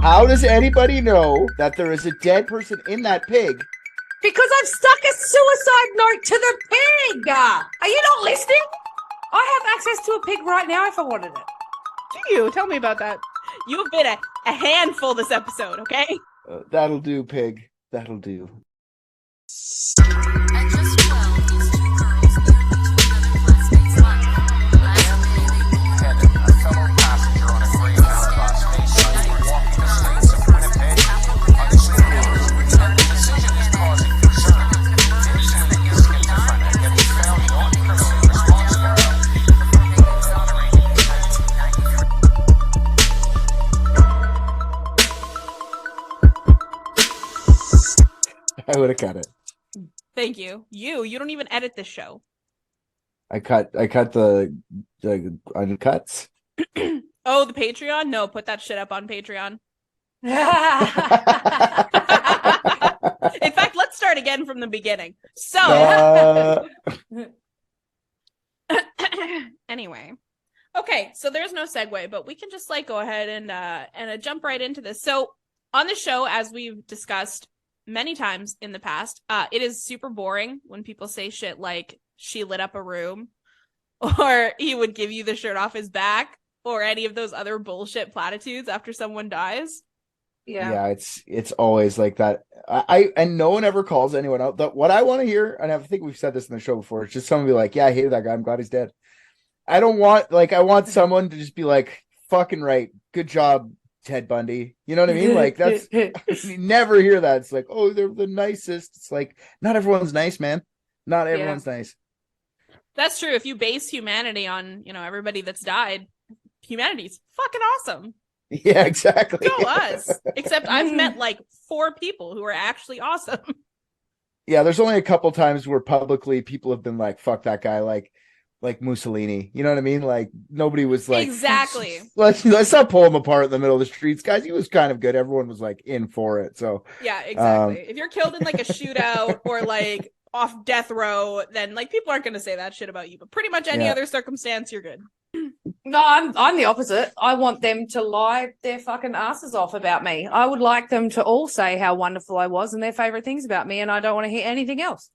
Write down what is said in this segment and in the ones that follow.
How does anybody know that there is a dead person in that pig? Because I've stuck a suicide note to the pig. Are you not listening? I have access to a pig right now if I wanted it. Do you? Tell me about that. You've been a handful this episode, okay? That'll do, pig. That'll do. I would have cut it. Thank you. You don't even edit this show. I cut the uncuts. Oh, the Patreon? No, put that shit up on Patreon. In fact, let's start again from the beginning. So, anyway. Okay, so there's no segue, but we can just go ahead and jump right into this. So, on the show, as we've discussed many times in the past, it is super boring when people say shit like she lit up a room, or he would give you the shirt off his back, or any of those other bullshit platitudes after someone dies. Yeah, it's always like that. And no one ever calls anyone out. What I want to hear, and I think we've said this in the show before, it's just someone be like, yeah, I hated that guy, I'm glad he's dead. I don't want, I want someone to just be like, fucking right, good job, Ted Bundy. You know what I mean? Like, that's, you never hear that. It's like, oh, they're the nicest. It's like, not everyone's nice, man. Not everyone's nice. That's true. If you base humanity on, everybody that's died, humanity's fucking awesome. Yeah, exactly. Go us. Except I've met 4 people who are actually awesome. Yeah, there's only a couple times where publicly people have been like, fuck that guy, like Mussolini. You know what I mean? Like, nobody was like, exactly. Let's not pull him apart in the middle of the streets, guys. He was kind of good. Everyone was in for it. So yeah, exactly. If you're killed in a shootout or off death row, then people aren't going to say that shit about you. But pretty much any other circumstance, you're good. No, I'm the opposite. I want them to lie their fucking asses off about me. I would like them to all say how wonderful I was and their favorite things about me, and I don't want to hear anything else.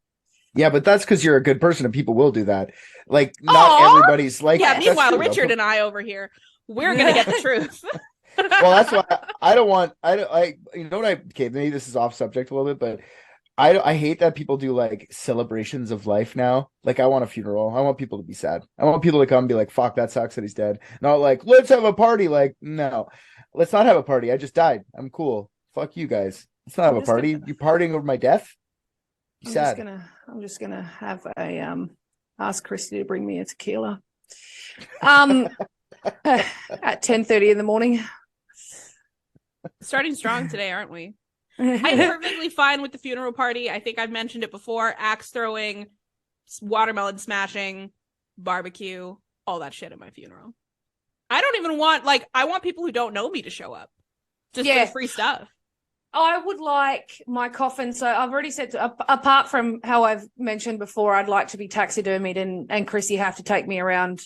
Yeah, but that's because you're a good person and people will do that. Not everybody's like. Yeah, meanwhile, Richard and I over here, we're going to get the truth. Well, that's why I don't want, you know what okay, maybe this is off subject a little bit, but I hate that people do celebrations of life now. I want a funeral. I want people to be sad. I want people to come and be like, fuck, that sucks that he's dead. Not let's have a party. No, let's not have a party. I just died. I'm cool. Fuck you guys. Let's not have a party. You partying over my death? Be sad. I'm just gonna have a ask Christy to bring me a tequila. At 10:30 in the morning. Starting strong today, aren't we? I'm perfectly fine with the funeral party. I think I've mentioned it before. Axe throwing, watermelon smashing, barbecue, all that shit at my funeral. I don't even want, I want people who don't know me to show up. Just for the free stuff. I would like my coffin. So I've already said, apart from how I've mentioned before, I'd like to be taxidermied and Chrissy have to take me around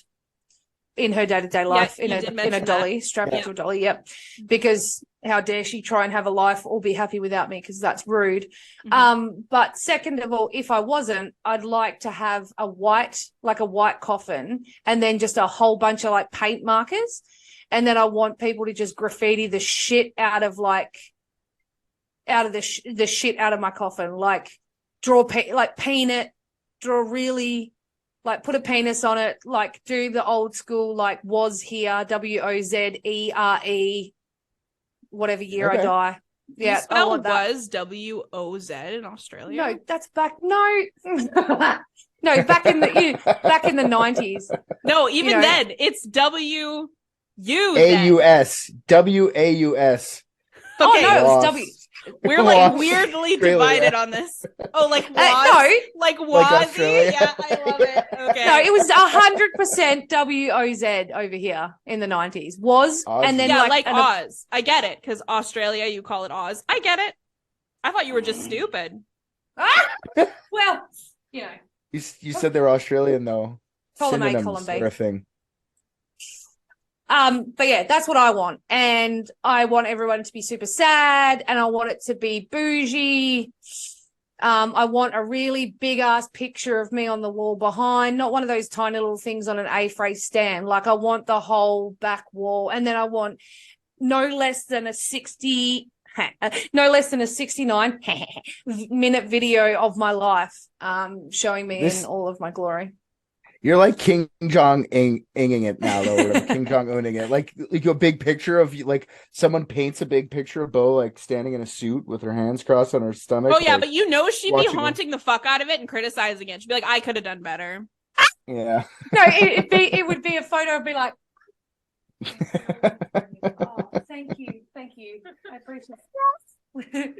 in her day-to-day life in a dolly, strapped into a dolly. Yep. Because how dare she try and have a life or be happy without me, because that's rude. Mm-hmm. But second of all, if I wasn't, I'd like to have a white coffin and then just a whole bunch of paint markers. And then I want people to just graffiti the shit out of the shit out of my coffin, paint it, draw really, put a penis on it, do the old school, was here, WOZERE, whatever year I die. Yeah, you spell was WOZ in Australia. No, that's back. No, no, back in the 90s. No, even then, it's WUZ. AUS. WAUS. Okay, no, it was W. We're weirdly divided on this. Oh, was? Australia. Yeah, I love it. Okay. No, it was 100% WOZ over here in the 90s. Was Oz. And then Oz. I get it, because Australia, you call it Oz. I get it. I thought you were just stupid. Well, You said they were Australian though. Column A, Synonyms column B. are a thing. But yeah, that's what I want. And I want everyone to be super sad, and I want it to be bougie. I want a really big ass picture of me on the wall behind, not one of those tiny little things on an A-frame stand. Like, I want the whole back wall. And then I want no less than a 69 minute video of my life, showing me in all of my glory. You're like King Jong-inging it now, though. Or King Jong-uning it. Like a big picture of, like, someone paints a big picture of Beau, like, standing in a suit with her hands crossed on her stomach. Oh, yeah, like, but she'd be haunting the fuck out of it and criticizing it. She'd be like, I could have done better. Yeah. No, it would be a photo. I'd be like, oh, thank you. I appreciate it.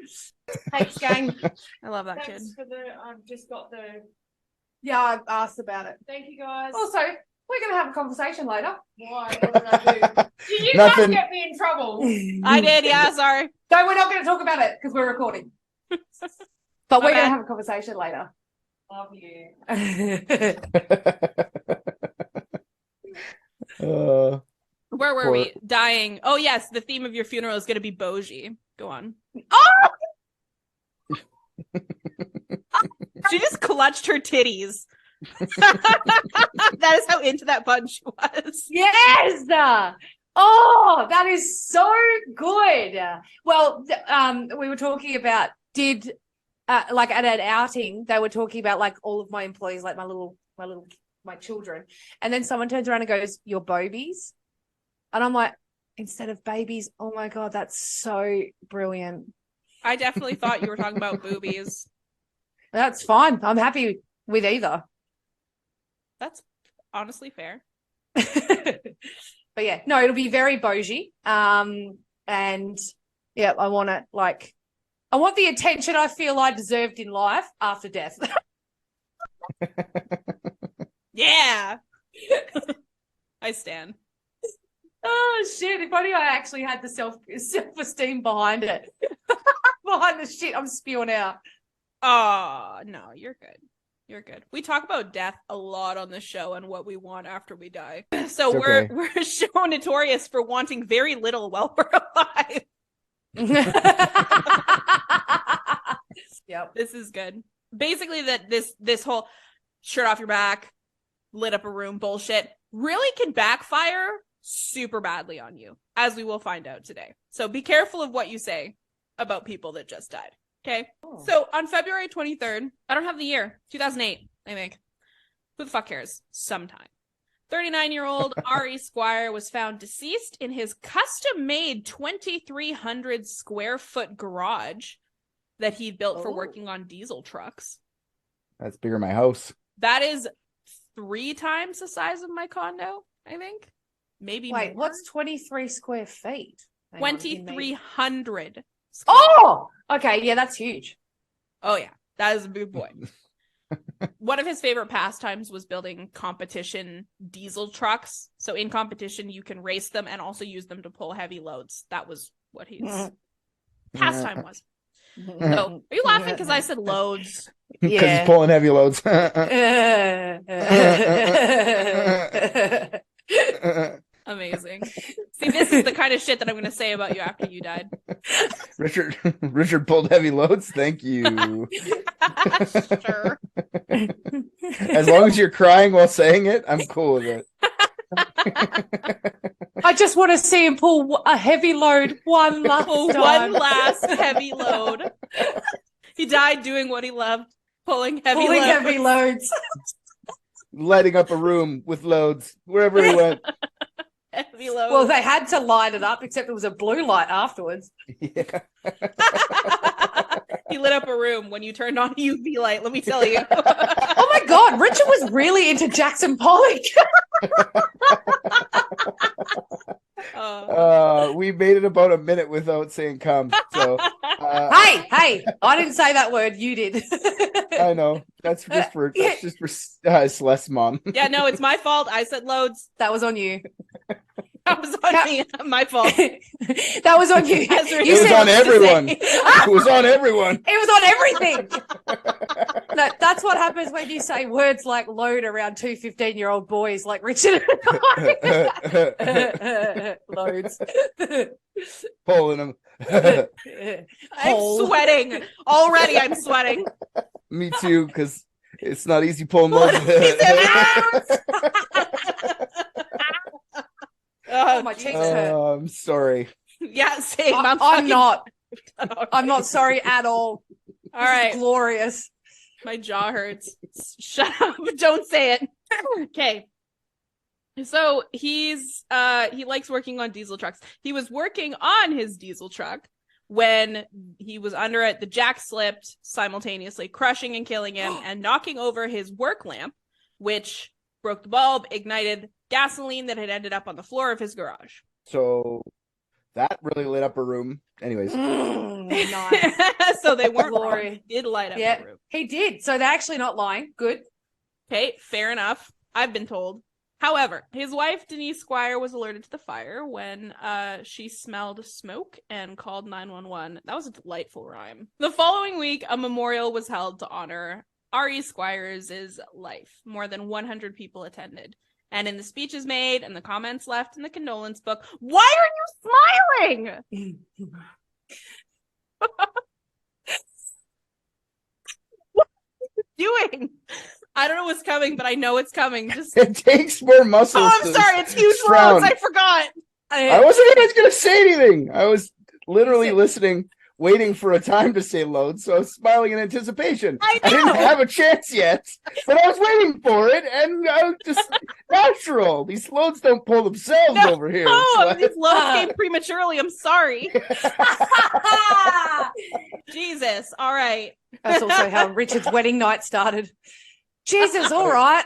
Thanks, gang. I love that Thanks kid. I've just got the. Yeah, I've asked about it. Thank you, guys. Also, we're going to have a conversation later. Why? What did I do? Did you guys get me in trouble? I did, yeah, sorry. No, we're not going to talk about it because we're recording. But we're going to have a conversation later. Love you. Where were we? Dying. Oh, yes, the theme of your funeral is going to be bougie. Go on. Oh! She just clutched her titties. That is how into that bun she was. Yes. Oh, that is so good. Well, we were talking about like at an outing, they were talking about like all of my employees, like my children, and then someone turns around and goes, "You're bobies," and I'm like, instead of babies. Oh my god, that's so brilliant. I definitely thought you were talking about boobies. That's fine. I'm happy with either. That's honestly fair. But yeah, no, it'll be very bougie. And yeah, I want it I want the attention I feel I deserved in life after death. Yeah. I stand. Oh shit, if only I actually had the self-esteem behind it. Behind the shit I'm spewing out. Oh, no, you're good. You're good. We talk about death a lot on the show and what we want after we die. So we're so notorious for wanting very little while we're alive. Yep. This is good. Basically, that this whole shirt off your back, lit up a room bullshit really can backfire super badly on you, as we will find out today. So be careful of what you say about people that just died. Okay. Oh. So on February 23rd, I don't have the year, 2008, I think. Who the fuck cares? Sometime. 39-year-old Ari Squire was found deceased in his custom-made 2,300 square foot garage that he built for working on diesel trucks. That's bigger than my house. That is 3 times the size of my condo, I think. Maybe Wait, more. what's 23 square feet? 2,300. Oh! Okay, yeah, that's huge. Oh, yeah. That is a big boy. One of his favorite pastimes was building competition diesel trucks. So in competition, you can race them and also use them to pull heavy loads. That was what his pastime was. So, are you laughing because I said loads? Because he's pulling heavy loads. Amazing. See, this is the kind of shit that I'm going to say about you after you died. Richard pulled heavy loads. Thank you. Sure. As long as you're crying while saying it, I'm cool with it. I just want to see him pull a heavy load one last heavy load. He died doing what he loved, pulling heavy loads. Lighting up a room with loads wherever he went. Heavy loads. Well, they had to light it up, except it was a blue light afterwards. Yeah. He lit up a room when you turned on UV light, let me tell you. Oh my god, Richard was really into Jackson Pollock. We made it about a minute without saying come. So hey, I didn't say that word, you did. I know. That's just for Celeste's mom. Yeah, no, it's my fault. I said loads. That was on you. That was on me. My fault. That was on you. It was on everyone. It was on everyone. It was on everything. No, that's what happens when you say words like load around two 15-year-old boys like Richard and loads. Pulling them. I'm sweating. Already I'm sweating. Me too, because it's not easy pulling loads. Oh, my cheeks hurt. I'm sorry. Yeah, same. I'm not. I'm not sorry at all. All right. Glorious. My jaw hurts. Shut up. Don't say it. Okay. So he likes working on diesel trucks. He was working on his diesel truck when he was under it. The jack slipped, simultaneously crushing and killing him and knocking over his work lamp, which broke the bulb, ignited gasoline that had ended up on the floor of his garage. So that really lit up a room. Anyways. Nice. So they weren't Glory. wrong. He did light up the room. He did. So they're actually not lying. Good. Okay, fair enough. I've been told. However, his wife, Denise Squire, was alerted to the fire when she smelled smoke and called 911. That was a delightful rhyme. The following week, a memorial was held to honor Ari Squire's life. More than 100 people attended. And in the speeches made and the comments left in the condolence book, why are you smiling? What are you doing? I don't know what's coming, but I know it's coming. Just It takes more muscles. Oh, I'm sorry. It's huge frown. loads. I forgot. I wasn't even going to say anything. I was literally listening, waiting for a time to say load, so I was smiling in anticipation. I didn't have a chance yet, but I was waiting for it, and I was just natural. These loads don't pull themselves over here. Oh, these loads came prematurely. I'm sorry. Jesus. All right. That's also how Richard's wedding night started. Jesus, all right.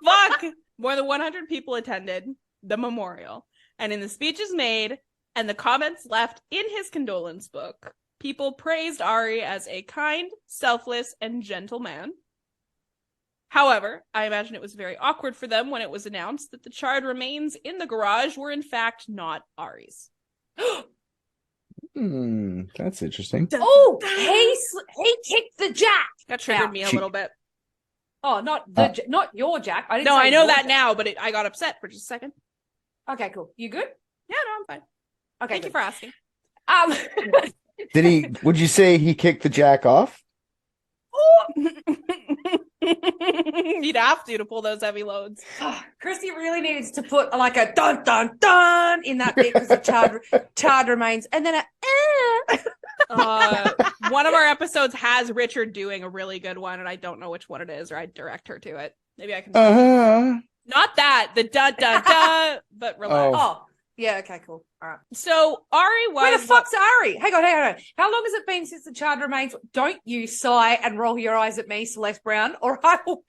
Fuck. More than 100 people attended the memorial. And in the speeches made and the comments left in his condolence book, people praised Ari as a kind, selfless, and gentle man. However, I imagine it was very awkward for them when it was announced that the charred remains in the garage were in fact not Ari's. That's interesting. Oh, he kicked the jack. That triggered me a little bit. Oh, not your jack. I didn't. No, say I know that jack. now, but I got upset for just a second. Okay, cool. You good? Yeah, no, I'm fine. Okay, Thank you for asking. Would you say he kicked the jack off? You'd have to pull those heavy loads. Christy really needs to put like a dun dun dun in that bit because of charred remains, and then one of our episodes has Richard doing a really good one, and I don't know which one it is, or I'd direct her to it. Maybe I can. Not that the dun dun dun, but relax. Oh, yeah. Okay, cool. All right. So Ari was. Where the fuck's Ari? Hang on. How long has it been since the charred remains? Don't you sigh and roll your eyes at me, Celeste Brown, or I will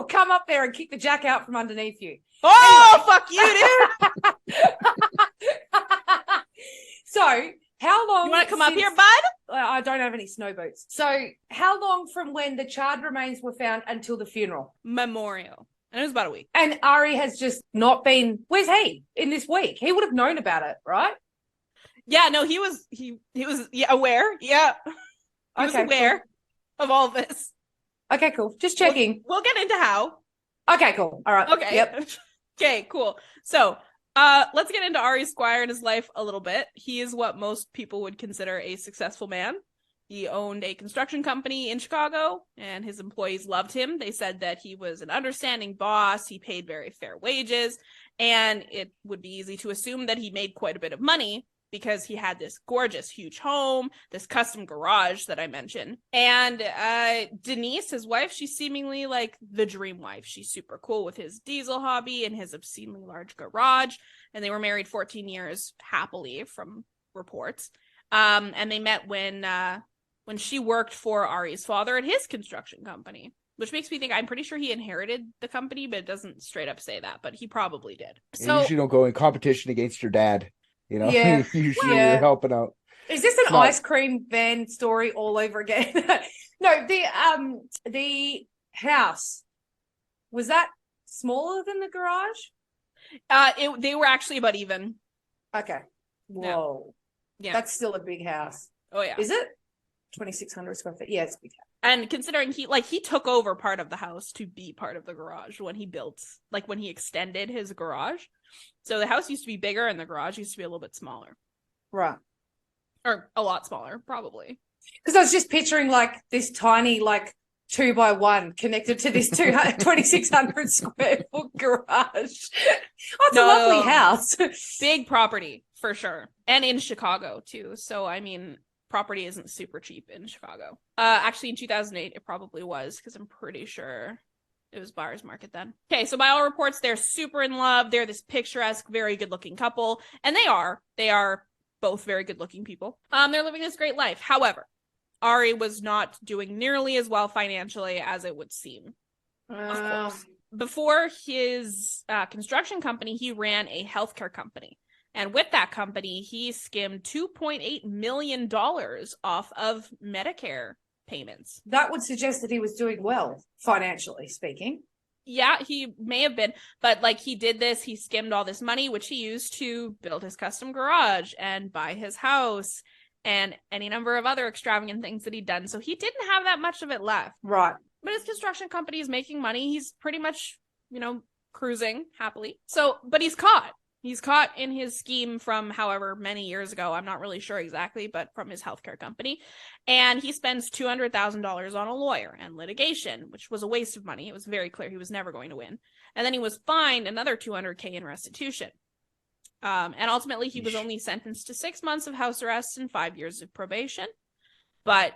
come up there and kick the jack out from underneath you. Oh, anyway. Fuck you, dude. So, how long? You want to come up here, bud? I don't have any snow boots. So, how long from when the charred remains were found until the funeral? Memorial. And it was about a week. And Ari has just not been. Where's he in this week? He would have known about it, right? Yeah, no, he was aware. Yeah. He was aware of all of this. Okay, cool. Just checking. We'll get into how. Okay, cool. All right. Okay. Yep. Okay, cool. So, let's get into Ari Squire and his life a little bit. He is what most people would consider a successful man. He owned a construction company in Chicago, and his employees loved him. They said that he was an understanding boss. He paid very fair wages, and it would be easy to assume that he made quite a bit of money because he had this gorgeous, huge home, this custom garage that I mentioned. And Denise, his wife, she's seemingly like the dream wife. She's super cool with his diesel hobby and his obscenely large garage. And they were married 14 years happily from reports. And they met when she worked for Ari's father at his construction company, which makes me think I'm pretty sure he inherited the company, but it doesn't straight up say that, but he probably did. So you usually don't go in competition against your dad. You know, yeah. Usually you're helping out. Is this an ice cream van story all over again? No, the house, was that smaller than the garage? They were actually about even. Okay. Whoa. Yeah. That's still a big house. Oh yeah. Is it? 2,600 square feet. Yeah, it's a big house. And considering he took over part of the house to be part of the garage when he extended his garage. So the house used to be bigger and the garage used to be a little bit smaller. Right. Or a lot smaller, probably. Because I was just picturing like this tiny, like 2x1 connected to this 2,600 square foot garage. Oh, it's a lovely house. Big property for sure. And in Chicago too. So, I mean, property isn't super cheap in Chicago. Actually, in 2008, it probably was, because I'm pretty sure it was buyer's market then. Okay, so by all reports, they're super in love. They're this picturesque, very good-looking couple. And they are both very good-looking people. They're living this great life. However, Ari was not doing nearly as well financially as it would seem. Of course. Before his construction company, he ran a healthcare company. And with that company, he skimmed $2.8 million off of Medicare payments. That would suggest that he was doing well, financially speaking. Yeah, he may have been. But like, he did this, he skimmed all this money, which he used to build his custom garage and buy his house and any number of other extravagant things that he'd done. So he didn't have that much of it left. Right. But his construction company is making money. He's pretty much, cruising happily. So, but he's caught. He's caught in his scheme from however many years ago. I'm not really sure exactly, but from his healthcare company. And he spends $200,000 on a lawyer and litigation, which was a waste of money. It was very clear he was never going to win. And then he was fined another $200K in restitution. And ultimately, he was only sentenced to 6 months of house arrest and 5 years of probation. But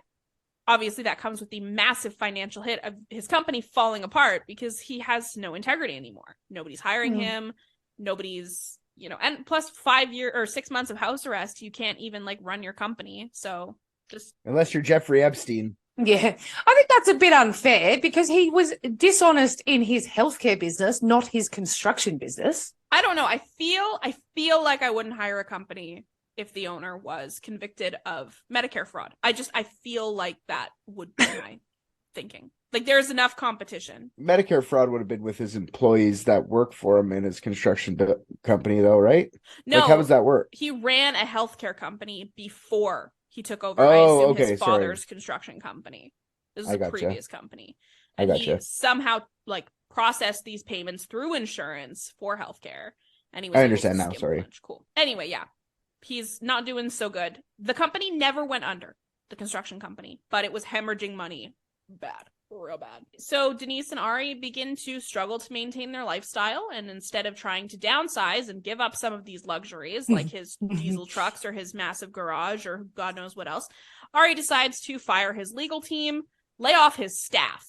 obviously, that comes with the massive financial hit of his company falling apart because he has no integrity anymore. Nobody's hiring him. Nobody's, and plus 5 years or 6 months of house arrest, you can't even run your company. So just unless you're Jeffrey Epstein. Yeah, I think that's a bit unfair because he was dishonest in his healthcare business, not his construction business. I don't know. I feel like I wouldn't hire a company if the owner was convicted of Medicare fraud. I feel like that would be my thinking. There's enough competition. Medicare fraud would have been with his employees that work for him in his construction company, though, right? No. How does that work? He ran a healthcare company before he took over his father's construction company. This is a previous company. And he somehow processed these payments through insurance for healthcare. And he was I understand now, sorry. Cool. Anyway, yeah. He's not doing so good. The company never went under, the construction company, but it was hemorrhaging money bad. Real bad. So Denise and Ari begin to struggle to maintain their lifestyle, and instead of trying to downsize and give up some of these luxuries like his diesel trucks or his massive garage or God knows what else, Ari decides to fire his legal team, lay off his staff.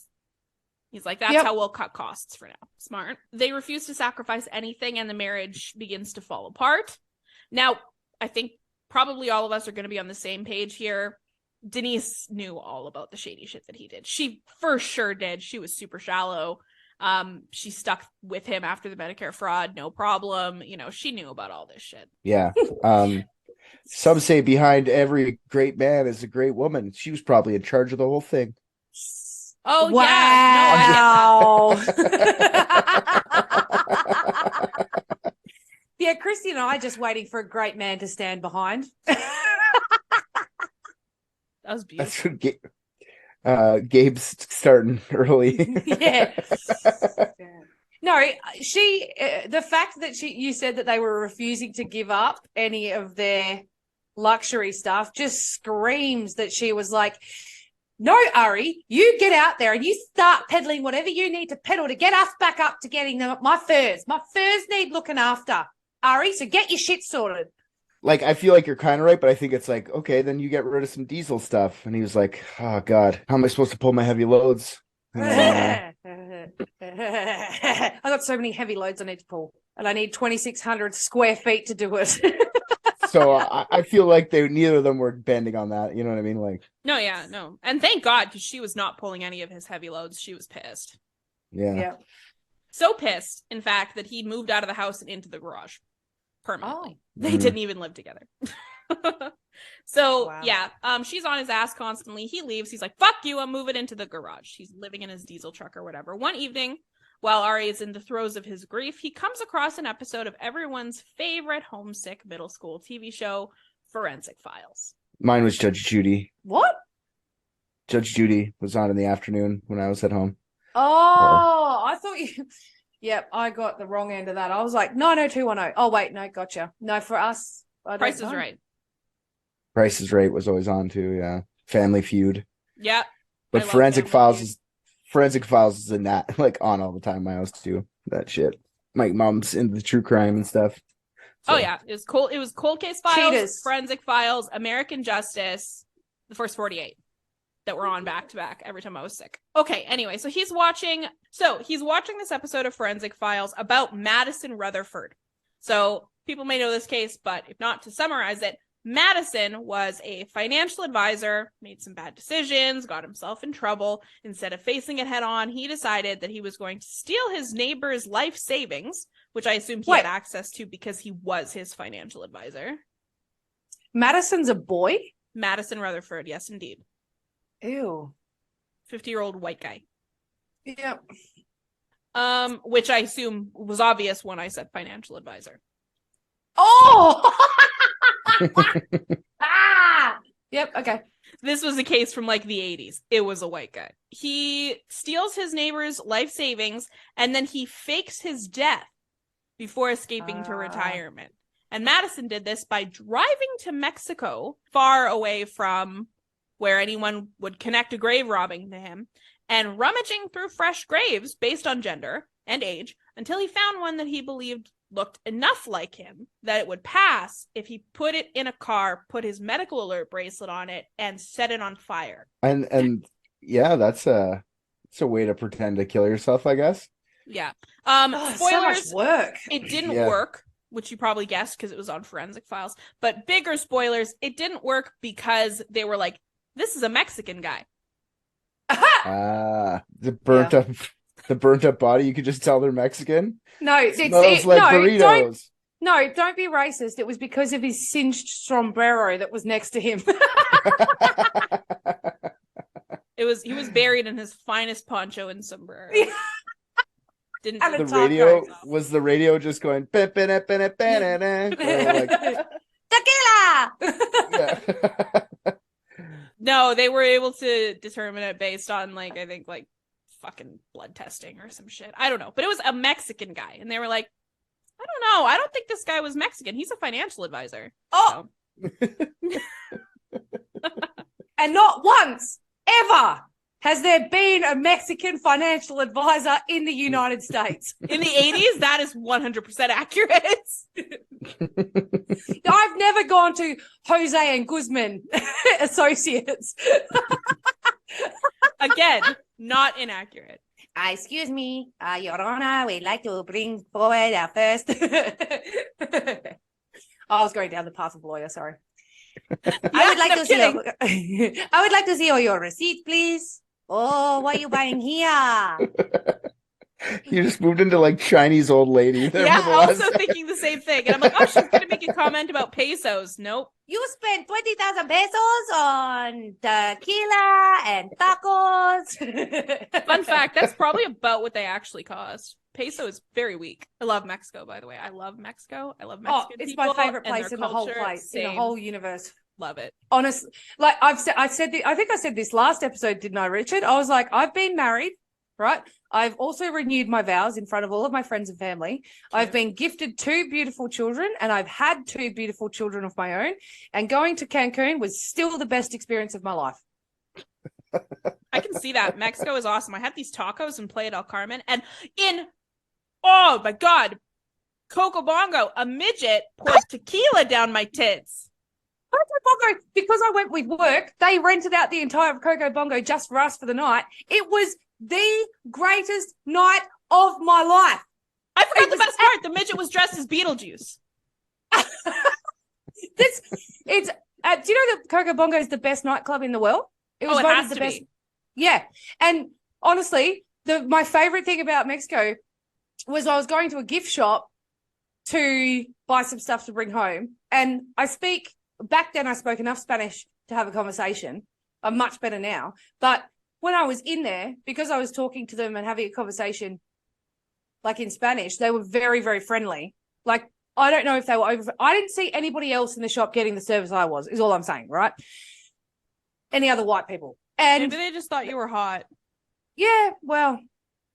He's like, that's how we'll cut costs for now. Smart. They refuse to sacrifice anything, and the marriage begins to fall apart. Now, I think probably all of us are going to be on the same page here. Denise knew all about the shady shit that he did. She for sure did. She was super shallow. She stuck with him after the Medicare fraud, no problem. She knew about all this shit. Yeah. Some say behind every great man is a great woman. She was probably in charge of the whole thing. Oh, wow. Yeah, Christy and I just waiting for a great man to stand behind. That was beautiful. That's what Gabe's starting early. Yeah. No, the fact that you said that they were refusing to give up any of their luxury stuff just screams that she was like, no, Ari, you get out there and you start peddling whatever you need to peddle to get us back up to getting my furs. My furs need looking after, Ari, so get your shit sorted. I feel like you're kind of right, but I think it's okay, then you get rid of some diesel stuff. And he was like, oh, God, how am I supposed to pull my heavy loads? I got so many heavy loads I need to pull, and I need 2,600 square feet to do it. So I feel like neither of them were bending on that. You know what I mean? No, yeah, no. And thank God, because she was not pulling any of his heavy loads. She was pissed. Yeah. So pissed, in fact, that he moved out of the house and into the garage. Permanently. They didn't even live together. So, wow. Yeah, she's on his ass constantly. He leaves. He's like, fuck you, I'm moving into the garage. He's living in his diesel truck or whatever. One evening, while Ari is in the throes of his grief, he comes across an episode of everyone's favorite homesick middle school TV show, Forensic Files. Mine was Judge Judy. What? Judge Judy was on in the afternoon when I was at home. Oh, I thought you. Yep, I got the wrong end of that. I was like 90210. Oh wait, no, gotcha. No, for us, Price is Right. Price is Right was always on too. Yeah, Family Feud. Yeah, but Forensic Files is in that like on all the time. My house too. That shit. My mom's into the true crime and stuff. So. Oh yeah, it was cool. It was Cold Case Files, Cheaters. Forensic Files, American Justice, the first 48 that were on back to back every time I was sick. Okay, anyway, so he's watching this episode of Forensic Files about Madison Rutherford. So people may know this case, but if not, to summarize it, Madison was a financial advisor, made some bad decisions, got himself in trouble. Instead of facing it head on, he decided that he was going to steal his neighbor's life savings, which I assume he had access to because he was his financial advisor. Madison's a boy? Madison Rutherford, yes, indeed. Ew. 50-year-old white guy. Yep. Which I assume was obvious when I said financial advisor. Oh! Yep, okay. This was a case from like the 80s. It was a white guy. He steals his neighbor's life savings and then he fakes his death before escaping to retirement. And Madison did this by driving to Mexico, far away from where anyone would connect a grave robbing to him, and rummaging through fresh graves based on gender and age until he found one that he believed looked enough like him that it would pass if he put it in a car, put his medical alert bracelet on it, and set it on fire. And yeah, that's a way to pretend to kill yourself, I guess. Yeah. Spoilers, so much work. It didn't work, which you probably guessed because it was on Forensic Files. But bigger spoilers, it didn't work because they were like, this is a Mexican guy. The burnt up body. You could just tell they're Mexican. No, it's burritos. Don't be racist. It was because of his singed sombrero that was next to him. He was buried in his finest poncho and sombrero. Didn't was the radio just going tequila? Yeah. No, they were able to determine it based on like I think like fucking blood testing or some shit. I don't know, but it was a Mexican guy, and they were like, I don't know, I don't think this guy was Mexican. He's a financial advisor. Oh, so. And not once ever has there been a Mexican financial advisor in the United States. In the 80s, that is 100% accurate. I've never gone to Jose and Guzman Associates. Again, not inaccurate. Excuse me, Your Honor, we'd like to bring forward our first. I was going down the path of lawyer, sorry. I would like to see all your receipts, please. Oh, what are you buying here? You just moved into like Chinese old lady. Yeah, also thinking the same thing. And I'm like, oh, she's going to make a comment about pesos. Nope. You spent 20,000 pesos on tequila and tacos. Fun fact, that's probably about what they actually cost. Peso is very weak. I love Mexico, by the way. I love Mexico. I love Mexican it's people. My favorite place in culture. The whole place, in the whole universe. Love it. Honestly, like I think I said this last episode, didn't I, Richard? I was like, I've been married, right? I've also renewed my vows in front of all of my friends and family. Cute. I've been gifted 2 beautiful children, and I've had 2 beautiful children of my own. And going to Cancun was still the best experience of my life. I can see that. Mexico is awesome. I had these tacos in Playa del Carmen, and oh my God, Coco Bongo, a midget poured tequila down my tits. Coco Bongo, because I went with work, they rented out the entire Coco Bongo just for us for the night. It was the greatest night of my life. I forgot the best part. The midget was dressed as Beetlejuice. Do you know that Coco Bongo is the best nightclub in the world? It was voted the best. Yeah, and honestly, my favorite thing about Mexico was I was going to a gift shop to buy some stuff to bring home, and back then I spoke enough Spanish to have a conversation. I'm much better now, but when I was in there, because I was talking to them and having a conversation like in Spanish, they were very, very friendly. Like, I don't know if they were I didn't see anybody else in the shop getting the service I was, is all I'm saying, right? Any other white people. And maybe they just thought you were hot. Yeah, well,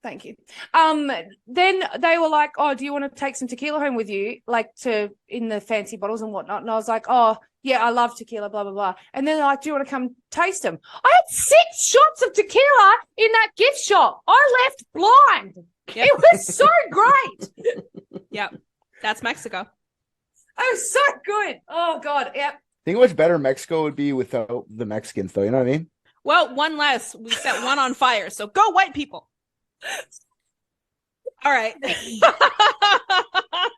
thank you. Then they were like, "Oh, do you want to take some tequila home with you, like in the fancy bottles and whatnot?" And I was like, "Oh, yeah, I love tequila, blah blah blah." And then they're like, "Do you want to come taste them?" I had 6 shots of tequila in that gift shop. I left blind. Yep. It was so great. Yep, that's Mexico. It was so good. Oh God, yep. Think how much better Mexico would be without the Mexicans, though. You know what I mean? Well, one less. We set one on fire. So go white people. All right.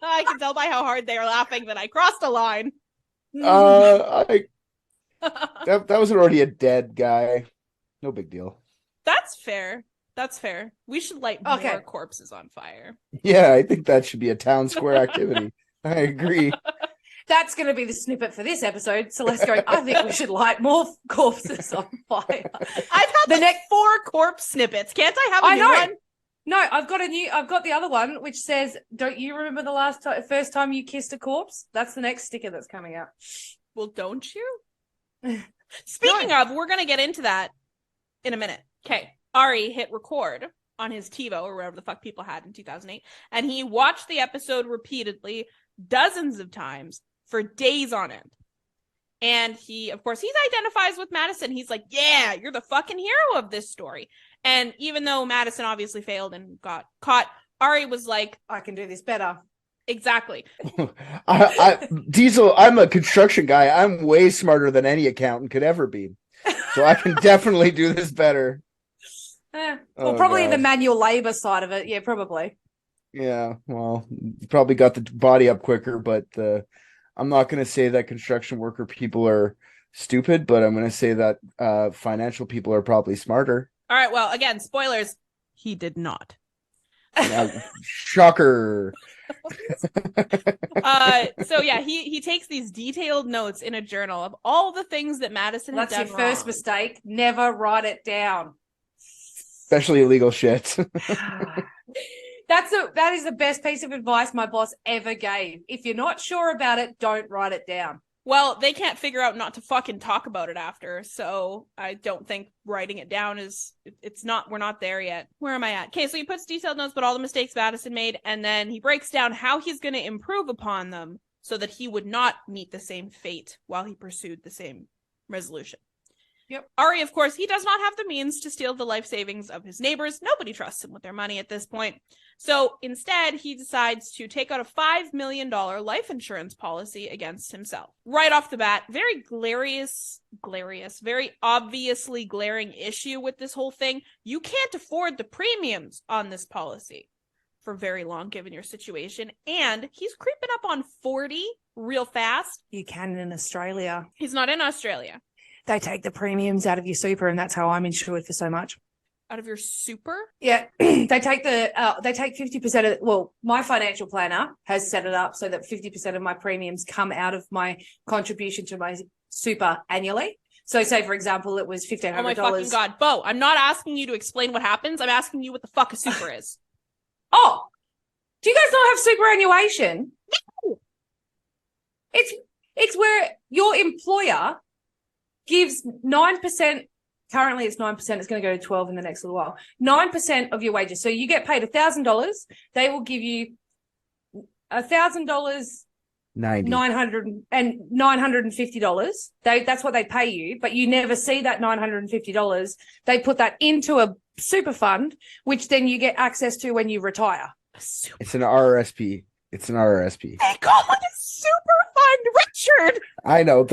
I can tell by how hard they are laughing that I crossed a line. That was already a dead guy. No big deal. That's fair. That's fair. We should light more corpses on fire. Yeah, I think that should be a town square activity. I agree. That's going to be the snippet for this episode. Celeste going, I think we should light more corpses on fire. I've had the next 4 corpse snippets. Can't I have a new one? No, I've got the other one, which says, don't you remember the first time you kissed a corpse? That's the next sticker that's coming out. Well, don't you? Speaking of, we're going to get into that in a minute. Okay. Ari hit record on his TiVo or whatever the fuck people had in 2008. And he watched the episode repeatedly dozens of times for days on end. And he identifies with Madison. He's like, yeah, you're the fucking hero of this story. And even though Madison obviously failed and got caught, Ari was like, I can do this better. Exactly. Diesel, I'm a construction guy. I'm way smarter than any accountant could ever be. So I can definitely do this better. Probably the manual labor side of it. Yeah, probably. Yeah, well, probably got the body up quicker, but I'm not going to say that construction worker people are stupid, but I'm going to say that financial people are probably smarter. All right, well, again, spoilers. He did not. Shocker. So yeah, he takes these detailed notes in a journal of all the things that Madison had done wrong. That's your first mistake. Never write it down. Especially illegal shit. That is the best piece of advice my boss ever gave. If you're not sure about it, don't write it down. Well, they can't figure out not to fucking talk about it after, so I don't think writing it down we're not there yet. Where am I at? Okay, so he puts detailed notes about all the mistakes Madison made, and then he breaks down how he's going to improve upon them so that he would not meet the same fate while he pursued the same resolution. Yep. Ari, of course, he does not have the means to steal the life savings of his neighbors. Nobody trusts him with their money at this point. So instead, he decides to take out a $5 million life insurance policy against himself. Right off the bat, very very obviously glaring issue with this whole thing. You can't afford the premiums on this policy for very long, given your situation. And he's creeping up on 40 real fast. You can in Australia. He's not in Australia. They take the premiums out of your super, and that's how I'm insured for so much. Out of your super? Yeah, they take 50% of. Well, my financial planner has set it up so that 50% of my premiums come out of my contribution to my super annually. So, say for example, it was $1,500. Oh my fucking god, Beau! I'm not asking you to explain what happens. I'm asking you what the fuck a super is. Oh, do you guys not have superannuation? No. It's where your employer gives 9%. Currently, it's 9%. It's going to go to 12 in the next little while. 9% of your wages. So you get paid $1,000. They will give you $1,000, $950. That's what they pay you, but you never see that $950. They put that into a super fund, which then you get access to when you retire. It's an RRSP. It's an RRSP. They call it a super fund, Richard. I know.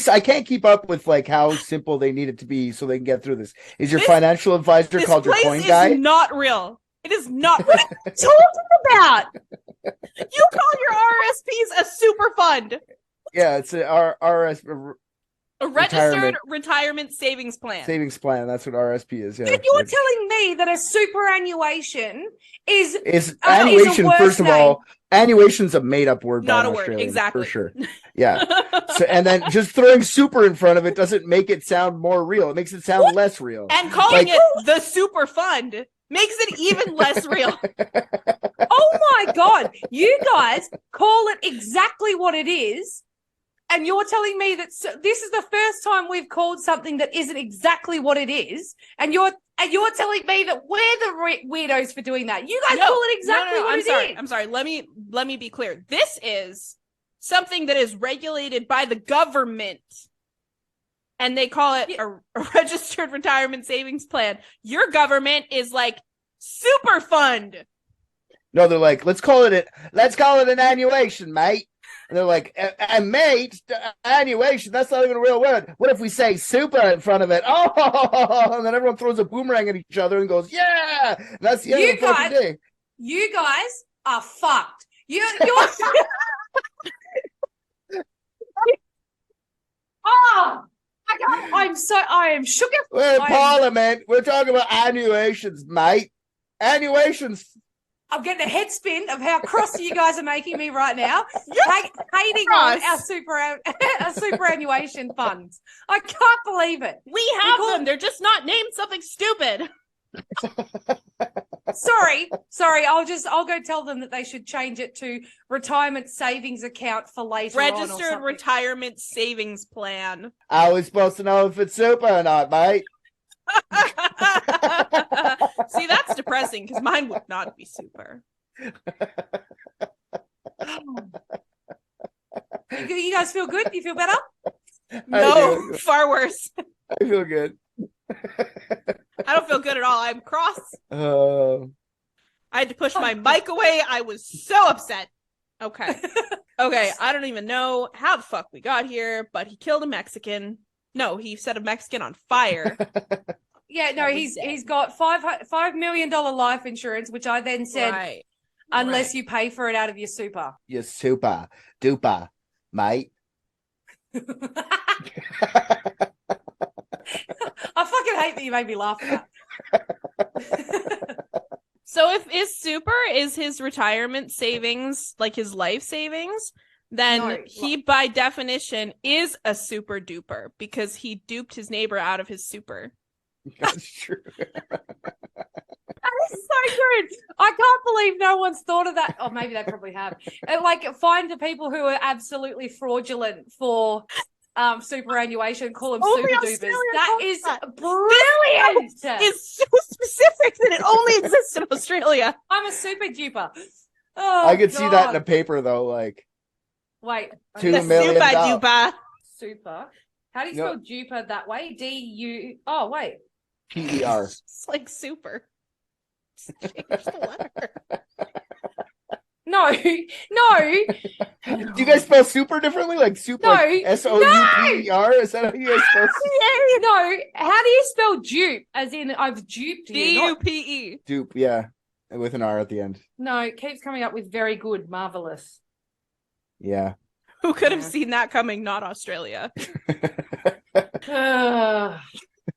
I can't keep up with like how simple they need it to be so they can get through this. Is your financial advisor called your coin guy? This is not real. It is not real. What are you talking about? You call your RSPs a super fund. Yeah, it's a RRSP. A registered retirement savings plan. Savings plan. That's what RSP is. Yeah. And you're telling me that a superannuation is annuation? First of all, annuation's a made-up word. Not a word, exactly. For sure. Yeah. So, and then just throwing super in front of it doesn't make it sound more real. It makes it sound less real. And calling it the super fund makes it even less real. Oh my god! You guys call it exactly what it is. And you're telling me that this is the first time we've called something that isn't exactly what it is, and you're telling me that we're the weirdos for doing that. You guys call it exactly what it is. I'm sorry. Let me be clear. This is something that is regulated by the government, and they call it a registered retirement savings plan. Your government is like super fund. No, they're like, let's call it an annuation, mate. And they're like, and mate, annuation, that's not even a real word. What if we say super in front of it? Oh, and then everyone throws a boomerang at each other and goes, yeah. And that's the end of the fucking day. You guys are fucked. You're oh, I am shook. We're in Parliament. We're talking about annuations, mate. Annuations. I'm getting a head spin of how cross you guys are making me right now. Hating on our superannuation funds. I can't believe it. We have them. They're just not named something stupid. Sorry. I'll go tell them that they should change it to retirement savings account for later. Registered retirement savings plan. How are we supposed to know if it's super or not, mate? See, that's depressing because mine would not be super. You guys feel good? You feel better? No, far worse. I feel good. I don't feel good at all. I'm cross. I had to push my mic away. I was so upset. Okay. I don't even know how the fuck we got here, but he killed a Mexican. No, he set a Mexican on fire. Yeah, no, he's got $5 million life insurance, which I then said, unless you pay for it out of your super. Your super duper, mate. I fucking hate that you made me laugh at that. So if super is his retirement savings, like his life savings, then he by definition is a super duper because he duped his neighbor out of his super. That's true. That is so good. I can't believe no one's thought of that. Oh, maybe they probably have. Find the people who are absolutely fraudulent for superannuation, call them super dupers. That is brilliant. It's so specific that it only exists in Australia. I'm a super duper. Oh, I could see that in a paper though. Like, wait, $2 million. Duper. Super. How do you spell duper that way? D-U. Oh, wait. P-E-R. It's like super. Change the letter. No. Do you guys spell super differently? Like super, like S-O-U-P-E-R? Is that how you guys spell super? No. How do you spell dupe? As in, I've duped you. D-U-P-E. Dupe, yeah. With an R at the end. No, it keeps coming up with very good, marvelous. Yeah. Who could have seen that coming? Not Australia. Okay,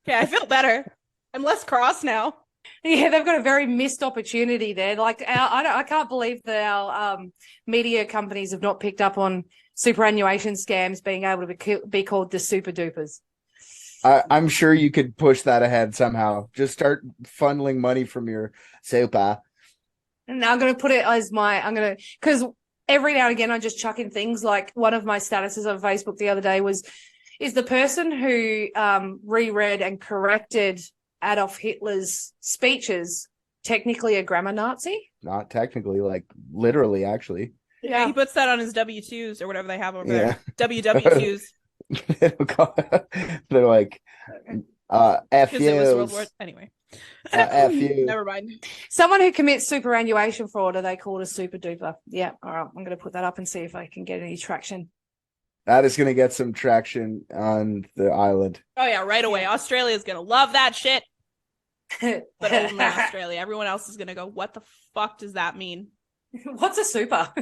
I feel better. I'm less cross now. Yeah, they've got a very missed opportunity there. Like, I can't believe that our media companies have not picked up on superannuation scams being able to be called the super dupers. I'm sure you could push that ahead somehow. Just start funneling money from your super. And I'm going to put it as because every now and again I just chuck in things like one of my statuses on Facebook the other day is the person who reread and corrected Adolf Hitler's speeches technically a grammar Nazi? Not technically, like literally, actually. Yeah, he puts that on his W-2s or whatever they have over there. WW2s. They're like, F you. Anyway. F you. Never mind. Someone who commits superannuation fraud, are they called a super duper? Yeah, all right. I'm going to put that up and see if I can get any traction. That is going to get some traction on the island. Oh, yeah, right away. Australia's going to love that shit. But only Australia. Everyone else is going to go, what the fuck does that mean? What's a super?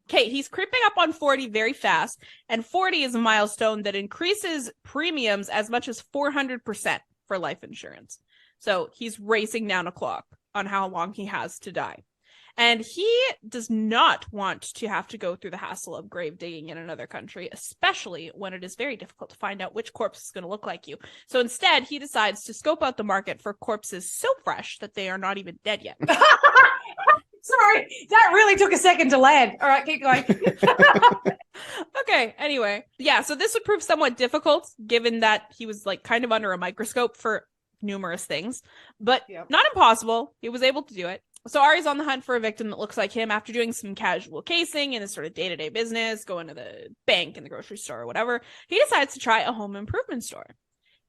Okay, he's creeping up on 40 very fast, and 40 is a milestone that increases premiums as much as 400% for life insurance. So he's racing down a clock on how long he has to die. And he does not want to have to go through the hassle of grave digging in another country, especially when it is very difficult to find out which corpse is going to look like you. So instead, he decides to scope out the market for corpses so fresh that they are not even dead yet. Sorry, that really took a second to land. All right, keep going. Okay, anyway. Yeah, so this would prove somewhat difficult given that he was like kind of under a microscope for numerous things, but not impossible. He was able to do it. So Ari's on the hunt for a victim that looks like him after doing some casual casing in his sort of day-to-day business, going to the bank and the grocery store or whatever. He decides to try a home improvement store.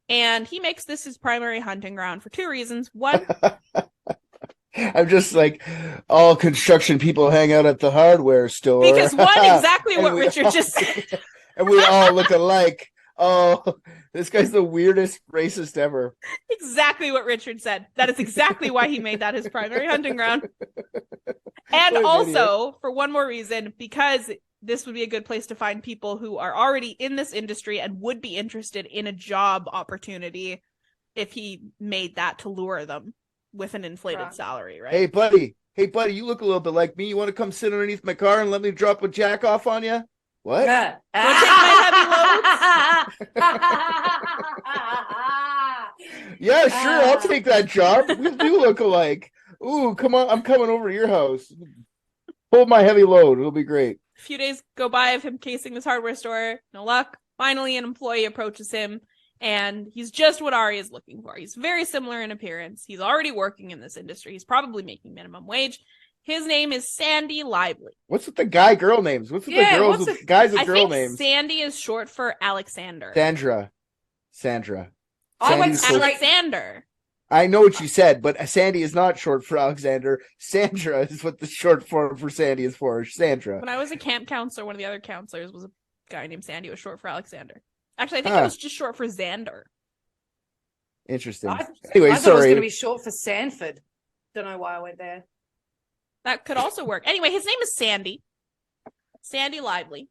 And he makes this his primary hunting ground for two reasons. One, I'm just like, all construction people hang out at the hardware store. Because one, exactly what Richard just said. And we all look alike. Oh, this guy's the weirdest racist ever. Exactly what Richard said. That is exactly why he made that his primary hunting ground. And also, for one more reason, because this would be a good place to find people who are already in this industry and would be interested in a job opportunity if he made that to lure them with an inflated salary, right? Hey, buddy, you look a little bit like me. You want to come sit underneath my car and let me drop a jack off on you? What? Want to take my heavy loads? Yeah, sure, I'll take that job. We do look alike. Ooh, come on, I'm coming over to your house. Hold my heavy load. It'll be great. A few days go by of him casing this hardware store. No luck. Finally, an employee approaches him, and he's just what Ari is looking for. He's very similar in appearance. He's already working in this industry. He's probably making minimum wage. His name is Sandy Lively. What's with the guy-girl names? What's with the girls with guys with girl names? Sandy is short for Alexander. Sandra. I went Alexander. I know what you said, but Sandy is not short for Alexander. Sandra is what the short form for Sandy is for. Sandra. When I was a camp counselor, one of the other counselors was a guy named Sandy. It was short for Alexander. Actually, I think it was just short for Xander. Interesting. Anyway, I thought it was going to be short for Sanford. Don't know why I went there. That could also work. Anyway, his name is Sandy. Sandy Lively.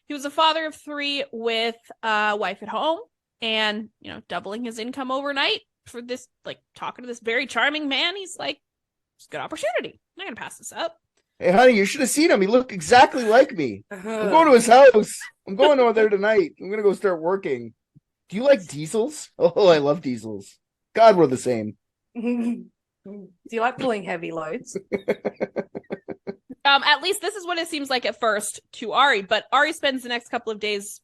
He was a father of 3 with a wife at home and, doubling his income overnight for this, talking to this very charming man. He's like, it's a good opportunity. I'm not going to pass this up. Hey, honey, you should have seen him. He looked exactly like me. I'm going to his house. I'm going over there tonight. I'm going to go start working. Do you like diesels? Oh, I love diesels. God, we're the same. Do you like pulling heavy loads? At least this is what it seems like at first to Ari, but Ari spends the next couple of days,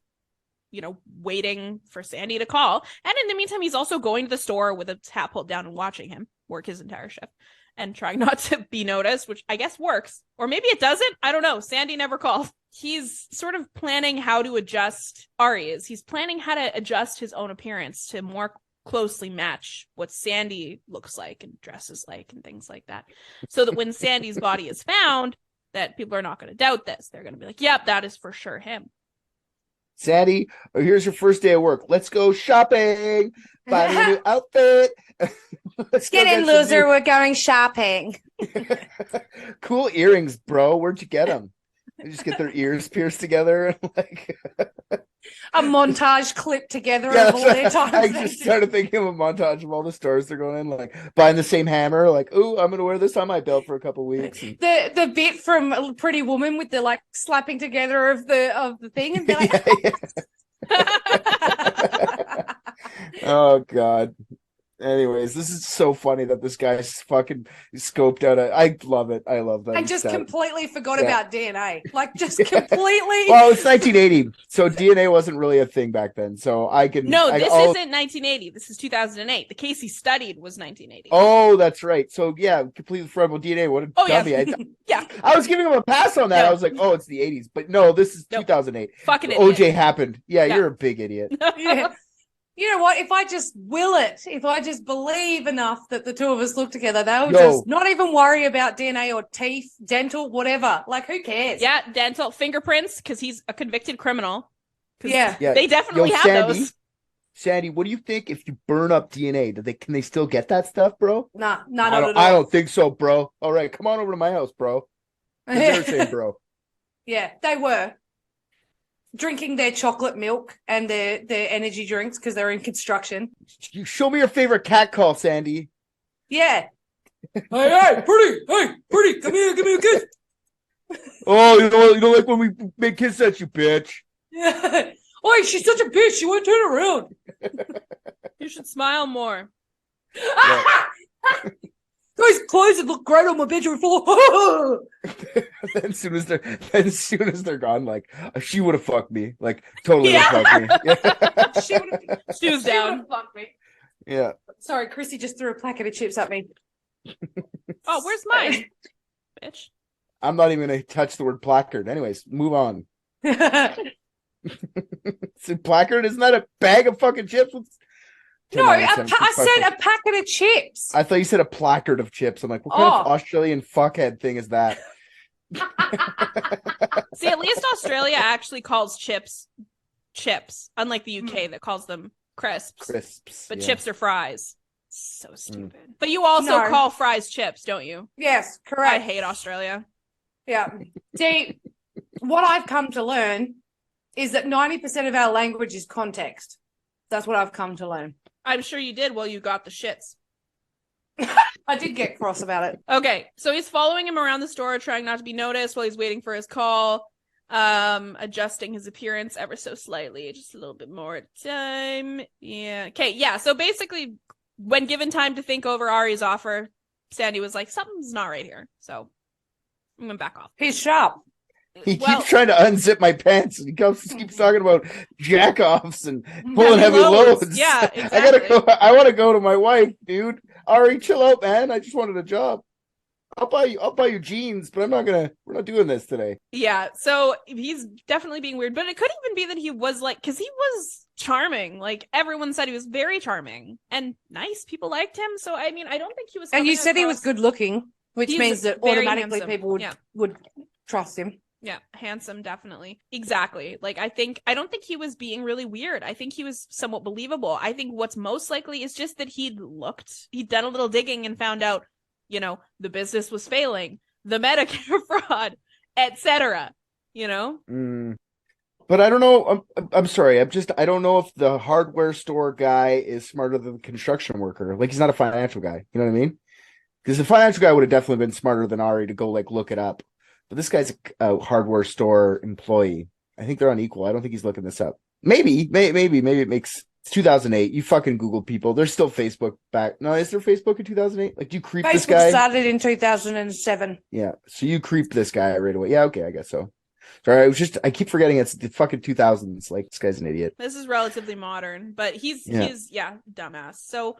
waiting for Sandy to call. And in the meantime, he's also going to the store with a hat pulled down and watching him work his entire shift and trying not to be noticed, which I guess works. Or maybe it doesn't. I don't know. Sandy never called. He's sort of planning how to adjust. Ari is. He's planning how to adjust his own appearance to more closely match what Sandy looks like and dresses like and things like that, so that when Sandy's body is found, that people are not going to doubt this. They're going to be like, yep, that is for sure him. Sandy, here's your first day of work. Let's go shopping. Buy a new outfit. Get in, loser. We're going shopping. Cool earrings, bro. Where'd you get them? They just get their ears pierced together and a montage clip together of all their times. I just started thinking of a montage of all the stores they're going in, buying the same hammer, ooh, I'm gonna wear this on my belt for a couple weeks. And... The bit from Pretty Woman with the slapping together of the thing and be like, oh god. Anyways, this is so funny that this guy's fucking scoped out. I love it. I love that. I just completely forgot about DNA. Just completely. Well, it's 1980, so DNA wasn't really a thing back then. So I can. No, this isn't 1980. This is 2008. The case he studied was 1980. Oh, that's right. So yeah, completely forgot about DNA. What a dummy! Yeah. Yeah. I was giving him a pass on that. No. I was like, oh, it's the 80s, but no, this is 2008. Fucking idiot. OJ happened. Yeah, you're a big idiot. Yeah. You know what? If I just if I just believe enough that the two of us look together, they'll just not even worry about DNA or teeth, dental, whatever. Who cares? Yeah, dental, fingerprints, because he's a convicted criminal. Yeah. They definitely have those. Sandy, what do you think if you burn up DNA? Can they still get that stuff, bro? Nah, I don't think so, bro. All right, come on over to my house, bro. They're saying, bro. Yeah, they were. Drinking their chocolate milk and their energy drinks because they're in construction. You show me your favorite cat call, Sandy. Yeah. Hey, pretty, come here, give me a kiss. Oh, you don't like when we make kiss at you, bitch. Yeah. Oh, she's such a bitch. She won't turn around. You should smile more. Yeah. Those clothes would look great on my bedroom floor. As soon as they're gone, like she would have fucked me, like totally would have fucked me. She was down. Fucked me. Yeah. Sorry, Chrissy just threw a packet of chips at me. Oh, where's mine, bitch? I'm not even gonna touch the word placard. Anyways, move on. So placard, isn't that a bag of fucking chips? No, I said a packet of chips. I thought you said a placard of chips. I'm like, what kind of Australian fuckhead thing is that? See, at least Australia actually calls chips, unlike the UK that calls them crisps. But chips are fries. So stupid. But you also call fries chips, don't you? Yes, correct. I hate Australia. Yeah. See, what I've come to learn is that 90% of our language is context. That's what I've come to learn. I'm sure you did while you got the shits. I did get cross about it. Okay, so he's following him around the store, trying not to be noticed while he's waiting for his call, adjusting his appearance ever so slightly, just a little bit more time. Yeah. Okay, yeah, so basically, when given time to think over Ari's offer, Sandy was like, something's not right here, so I'm gonna back off. He's sharp. He keeps trying to unzip my pants, and he keeps talking about jack-offs and pulling heavy loads. Yeah, exactly. I want to go to my wife, dude. Ari, chill out, man. I just wanted a job. I'll buy you jeans, but we're not doing this today. Yeah, so he's definitely being weird, but it could even be that he was like, because he was charming. Like, everyone said he was very charming and nice. People liked him. So, I mean, I don't think he was. And you said he was good looking, which means that automatically handsome. People would trust him. Yeah, handsome, definitely. Exactly. Like, I don't think he was being really weird. I think he was somewhat believable. I think what's most likely is just that he'd done a little digging and found out, the business was failing, the Medicare fraud, etc. But I don't know. I'm sorry. I don't know if the hardware store guy is smarter than the construction worker. Like, he's not a financial guy. You know what I mean? Because the financial guy would have definitely been smarter than Ari to go look it up. But this guy's a hardware store employee. I think they're unequal. I don't think he's looking this up. Maybe it makes. It's 2008. You fucking Google people. There's still Facebook back. No, is there Facebook in 2008? Like, do you creep this guy? Facebook started in 2007. Yeah. So you creep this guy right away. Yeah. Okay. I guess so. Sorry. I keep forgetting it's the fucking 2000s. Like, this guy's an idiot. This is relatively modern, but he's dumbass. So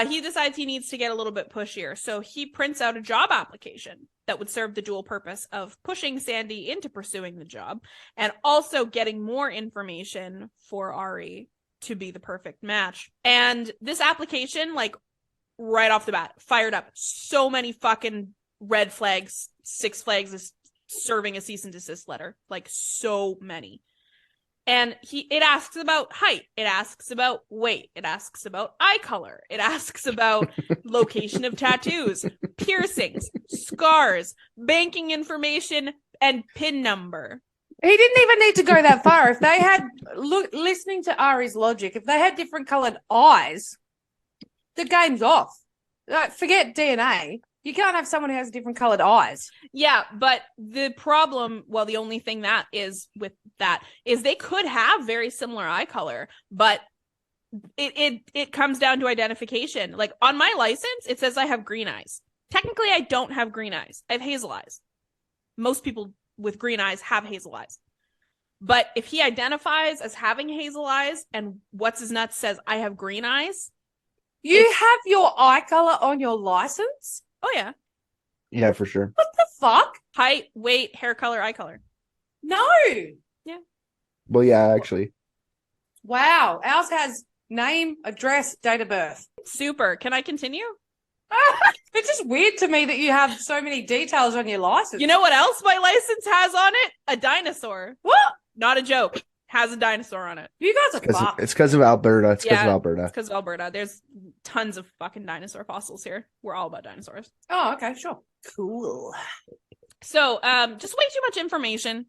he decides he needs to get a little bit pushier. So he prints out a job application that would serve the dual purpose of pushing Sandy into pursuing the job and also getting more information for Ari to be the perfect match. And this application, like, right off the bat, fired up so many fucking red flags. Six Flags is serving a cease and desist letter. Like, so many. And it asks about height. It asks about weight. It asks about eye color. It asks about location of tattoos, piercings, scars, banking information, and PIN number. He didn't even need to go that far. If they had, listening to Ari's logic, if they had different colored eyes, the game's off. Forget DNA. You can't have someone who has different colored eyes. Yeah, but the problem, the only thing that is with that is they could have very similar eye color, but it comes down to identification. Like, on my license, it says I have green eyes. Technically, I don't have green eyes. I have hazel eyes. Most people with green eyes have hazel eyes. But if he identifies as having hazel eyes and what's his nuts says I have green eyes. You have your eye color on your license? Oh, yeah. Yeah, for sure. What the fuck? Height, weight, hair color, eye color. No. Yeah. Well, yeah, actually. Wow. Ours has name, address, date of birth. Super. Can I continue? It's just weird to me that you have so many details on your license. You know what else my license has on it? A dinosaur. What? Not a joke. Has a dinosaur on it. You guys are fucked. It's because of Alberta. It's because of Alberta. It's because of Alberta. There's tons of fucking dinosaur fossils here. We're all about dinosaurs. Oh, okay, sure. Cool. So, just way too much information.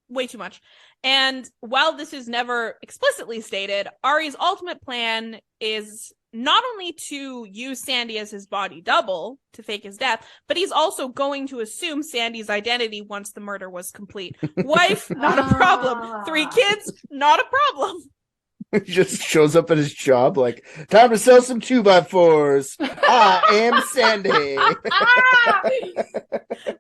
Way too much. And while this is never explicitly stated, Ari's ultimate plan is not only to use Sandy as his body double to fake his death, but he's also going to assume Sandy's identity once the murder was complete. Wife, not a problem. 3 kids, not a problem. He just shows up at his job like, time to sell some 2x4s. I am Sandy.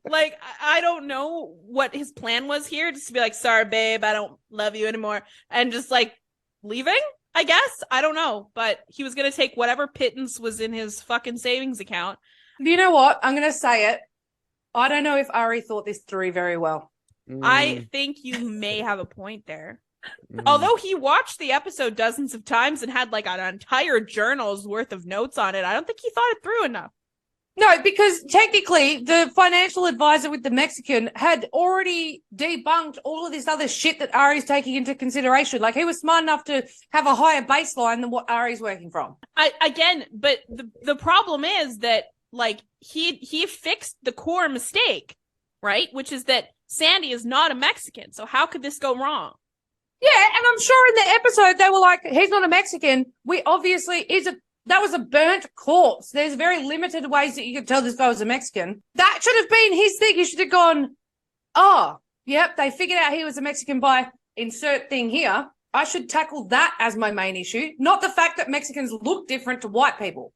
Like, I don't know what his plan was here. Just to be like, sorry, babe, I don't love you anymore. And just like leaving, I guess. I don't know. But he was going to take whatever pittance was in his fucking savings account. You know what? I'm going to say it. I don't know if Ari thought this through very well. I think you may have a point there. Although he watched the episode dozens of times and had like an entire journal's worth of notes on it, I don't think he thought it through enough. No, because technically the financial advisor with the Mexican had already debunked all of this other shit that Ari's taking into consideration. Like, he was smart enough to have a higher baseline than what Ari's working from. But the problem is that like he fixed the core mistake, right? Which is that Sandy is not a Mexican. So how could this go wrong? Yeah, and I'm sure in the episode they were like, he's not a Mexican. We obviously that was a burnt corpse. There's very limited ways that you could tell this guy was a Mexican. That should have been his thing. He should have gone, oh, yep, they figured out he was a Mexican by insert thing here. I should tackle that as my main issue, not the fact that Mexicans look different to white people.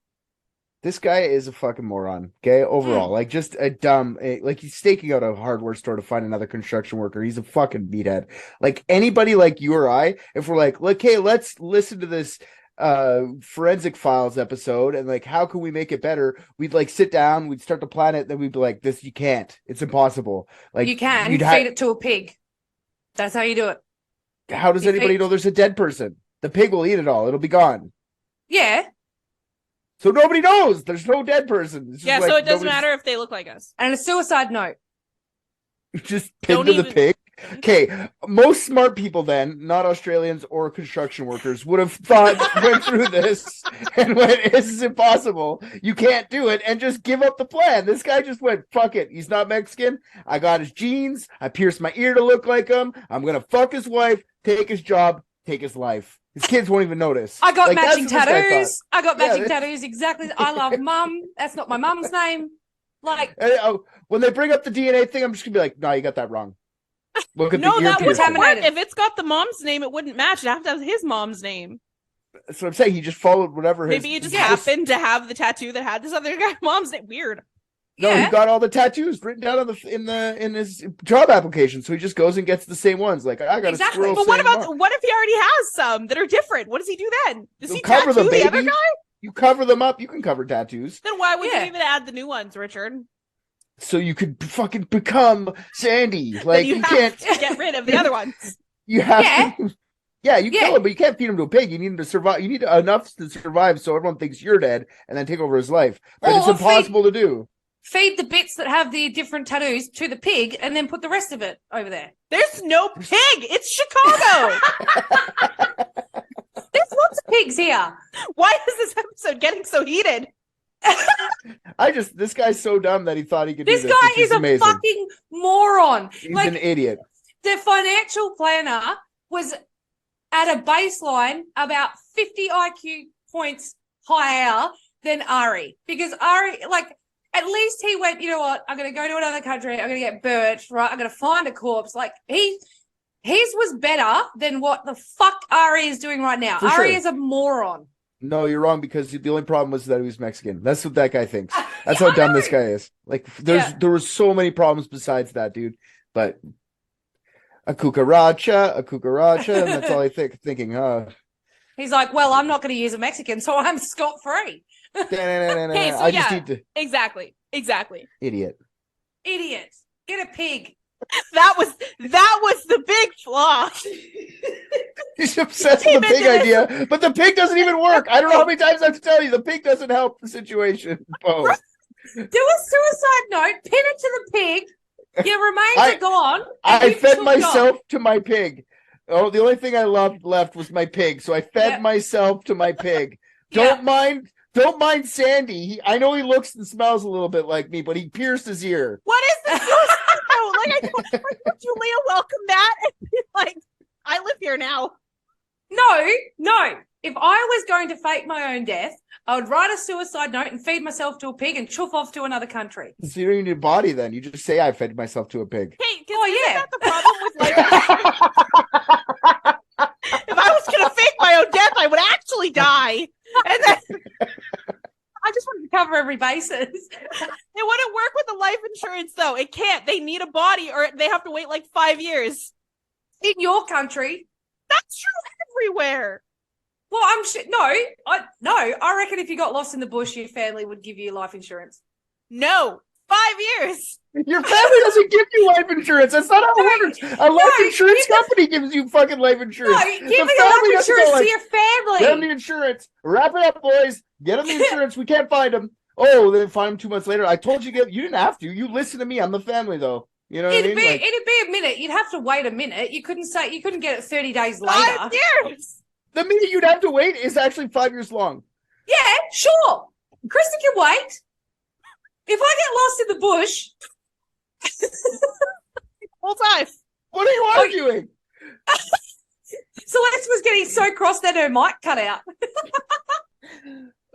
This guy is a fucking moron, okay? Overall, like just a dumb, like he's staking out a hardware store to find another construction worker. He's a fucking meathead. Like anybody like you or I, if we're like, okay, let's listen to this forensic files episode and like, how can we make it better? We'd like sit down, we'd start to plan it, then we'd be like, this, you can't. It's impossible. Like you can feed it to a pig. That's how you do it. How does anybody know there's a dead person? The pig will eat it all. It'll be gone. Yeah. So nobody knows. There's no dead person. Yeah, like, so it doesn't matter if they look like us. And a suicide note. Just pig to the pig. Okay, most smart people then, not Australians or construction workers, would have went through this and went, this is impossible. You can't do it, and just give up the plan. This guy just went, fuck it. He's not Mexican. I got his genes. I pierced my ear to look like him. I'm going to fuck his wife, take his job, take his life. His kids won't even notice. I got matching tattoos. I got matching tattoos. Exactly. I love mum. That's not my mum's name. Like, when they bring up the DNA thing, I'm just gonna be like, no, you got that wrong. Look at no, the that would work. If it's got the mom's name, it wouldn't match. It have to have his mom's name. That's what I'm saying. He just followed whatever. Maybe he just happened to have the tattoo that had this other guy's mom's name. Weird. No, he got all the tattoos written down on in his job application, so he just goes and gets the same ones. Like, I got a squirrel. But what if he already has some that are different? What does he do then? Does he cover tattoo them, the other guy? You cover them up. You can cover tattoos. Then why would you even add the new ones, Richard? So you could fucking become Sandy. Like, you can't get rid of the other ones. You have to. Yeah, you kill him, but you can't feed him to a pig. You need him to survive. You need enough to survive so everyone thinks you're dead and then take over his life. But it's impossible to do. Feed the bits that have the different tattoos to the pig and then put the rest of it over there. There's no pig. It's Chicago. There's lots of pigs here. Why is this episode getting so heated? This guy's so dumb that he thought he could do this. This guy is a fucking moron. He's an idiot. The financial planner was at a baseline about 50 IQ points higher than Ari. Because Ari, like, at least he went, you know what, I'm going to go to another country, I'm going to get birched, right? I'm going to find a corpse. Like, his was better than what the fuck Ari is doing right now. Ari is a moron. No, you're wrong, because the only problem was that he was Mexican. That's what that guy thinks. That's how dumb this guy is. Like, there were so many problems besides that, dude. But a cucaracha, and that's all I thinking. He's like, well, I'm not going to use a Mexican, so I'm scot-free. Okay, so just need to... Exactly. Idiot. Get a pig. That was the big flaw. He's obsessed with the pig idea, but the pig doesn't even work. I don't know how many times I have to tell you, the pig doesn't help the situation. Beau. Do a suicide note, pin it to the pig. Your remains are gone. I fed myself to my pig. Oh, the only thing I left was my pig, so I fed myself to my pig. Don't mind Sandy. I know he looks and smells a little bit like me, but he pierced his ear. What is this? Like, would Julia welcome that? Like, I live here now. No. If I was going to fake my own death, I would write a suicide note and feed myself to a pig and chuff off to another country. So you don't even need a body then. You just say, I fed myself to a pig. Hey, isn't that the problem with life? If I was going to fake my own death, I would actually die. And then I just wanted to cover every basis. it wouldn't work with the life insurance, though. It can't. They need a body or they have to wait like 5 years. In your country. That's true everywhere. Well, I'm sure. I reckon if you got lost in the bush, your family would give you life insurance. No, 5 years. Your family doesn't give you life insurance. That's not how it works. A life insurance company gives you fucking life insurance. No, give me the life insurance to your family. Get them the insurance. Wrap it up, boys. Get them the insurance. We can't find them. Oh, then find them 2 months later. I told you, you didn't have to. You listen to me. I'm the family, though. You know what I mean? It'd be a minute. You'd have to wait a minute. You couldn't get it 30 days later. 5 years. The minute you'd have to wait is actually 5 years long. Yeah, sure. Kristen can wait. If I get lost in the bush, whole time. What are you arguing? Celeste was getting so cross that her mic cut out.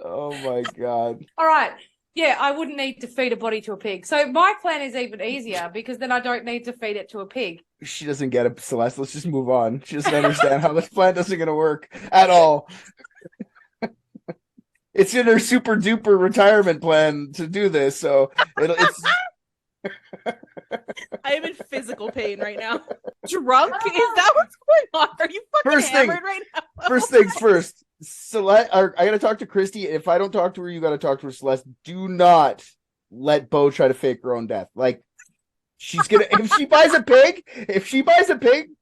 Oh my god. All right. Yeah, I wouldn't need to feed a body to a pig. So my plan is even easier because then I don't need to feed it to a pig. She doesn't get it, Celeste. Let's just move on. She doesn't understand how this plan isn't going to work at all. It's in her super duper retirement plan to do this, so it's. I am in physical pain right now. Drunk? Is that what's going on? Are you fucking hammered right now? First things first. Celeste, I gotta talk to Christy. If I don't talk to her, you gotta talk to her, Celeste. Do not let Beau try to fake her own death. Like, she's gonna if she buys a pig,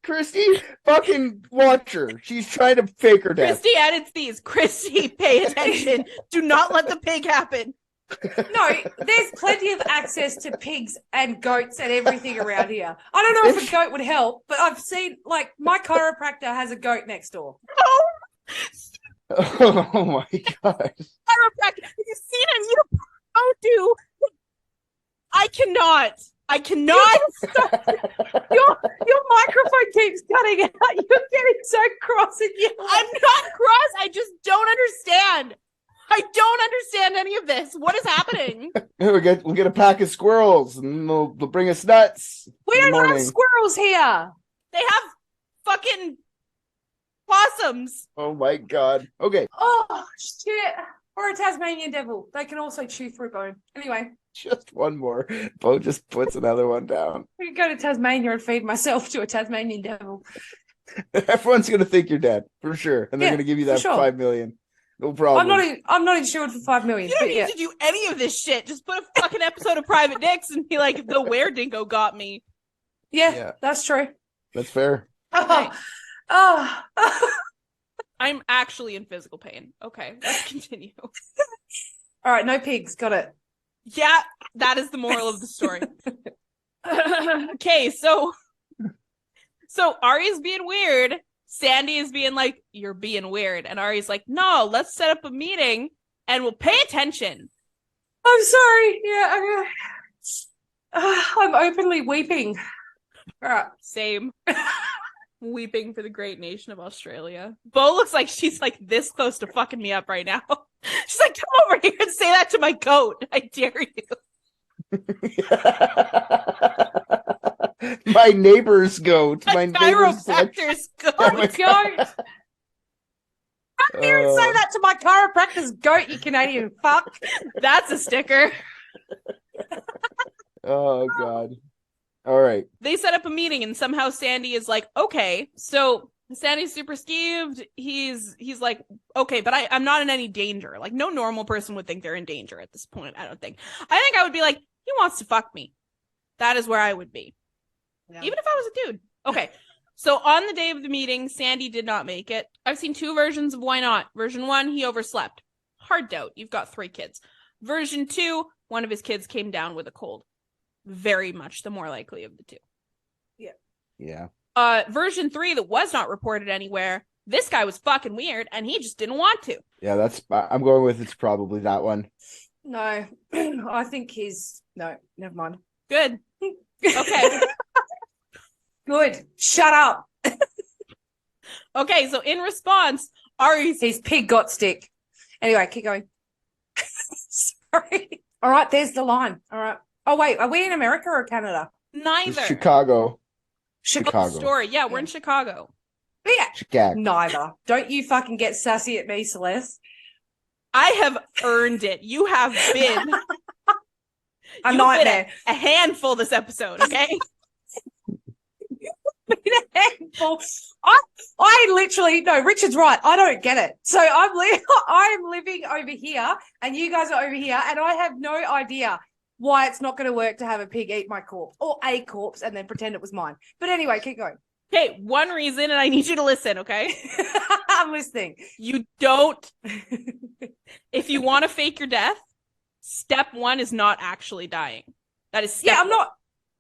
Christy, fucking watch her. She's trying to fake her death. Christy edits these. Christy, pay attention. Do not let the pig happen. No, there's plenty of access to pigs and goats and everything around here. I don't know if a goat would help, but I've seen, like, my chiropractor has a goat next door. Oh my god. Chiropractor, have you seen it? You don't do. I cannot stop. Your microphone keeps cutting out. You're getting so cross and I'm not cross. I just don't understand. I don't understand any of this. What is happening? We'll get a pack of squirrels and they'll bring us nuts. We don't have squirrels here. They have fucking possums. Oh my god. Okay. Oh shit. Or a Tasmanian devil. They can also chew through bone. Anyway. Just one more. Beau just puts another one down. I could go to Tasmania and feed myself to a Tasmanian devil. Everyone's gonna think you're dead for sure, and they're gonna give you that 5 million. No problem. I'm not insured for 5 million. You don't need to do any of this shit. Just put a fucking episode of Private Dicks and be like, the were dingo got me. Yeah, that's true. That's fair. Okay. Oh. I'm actually in physical pain. Okay, let's continue. All right, no pigs. Got it. Yeah, that is the moral of the story. Okay, so Ari's being weird. Sandy is being like, you're being weird. And Ari's like, no, let's set up a meeting and we'll pay attention. I'm sorry. Yeah, okay. I'm openly weeping. All right. Same. Weeping for the great nation of Australia. Beau looks like she's like this close to fucking me up right now. She's like, come over here and say that to my goat. I dare you. My neighbor's goat. My chiropractor's goat. Goat. Come here and say that to my chiropractor's goat, you Canadian fuck. That's a sticker. Oh, God. All right. They set up a meeting and somehow Sandy is like, okay, so Sandy's super skeeved. He's like, okay, but I'm not in any danger. Like, no normal person would think they're in danger at this point, I don't think. I think I would be like, he wants to fuck me. That is where I would be. Yeah. Even if I was a dude. Okay. So on the day of the meeting, Sandy did not make it. I've seen two versions of why not. Version 1, he overslept. Hard doubt. You've got 3 kids. Version 2, one of his kids came down with a cold. Very much the more likely of the two. Yeah. Yeah. Version 3 that was not reported anywhere. This guy was fucking weird and he just didn't want to. Yeah, I'm going with it's probably that one. No, I think no, never mind. Good. Okay. Good. Shut up. Okay, so in response, his pig got stick. Anyway, keep going. Sorry. All right, there's the line. All right. Oh, wait, are we in America or Canada? Neither. It's Chicago. Chicago story. Yeah, we're in Chicago. Yeah. Gag. Neither. Don't you fucking get sassy at me, Celeste. I have earned it. You have been A you've nightmare. been a handful this episode, okay? A handful. I literally no. Richard's right. I don't get it. So I'm living over here, and you guys are over here, and I have no idea why it's not going to work to have a pig eat my corpse or a corpse and then pretend it was mine. But anyway, keep going. Okay, one reason, and I need you to listen, okay? I'm listening. You don't. If you want to fake your death, step 1 is not actually dying. That is step I'm not.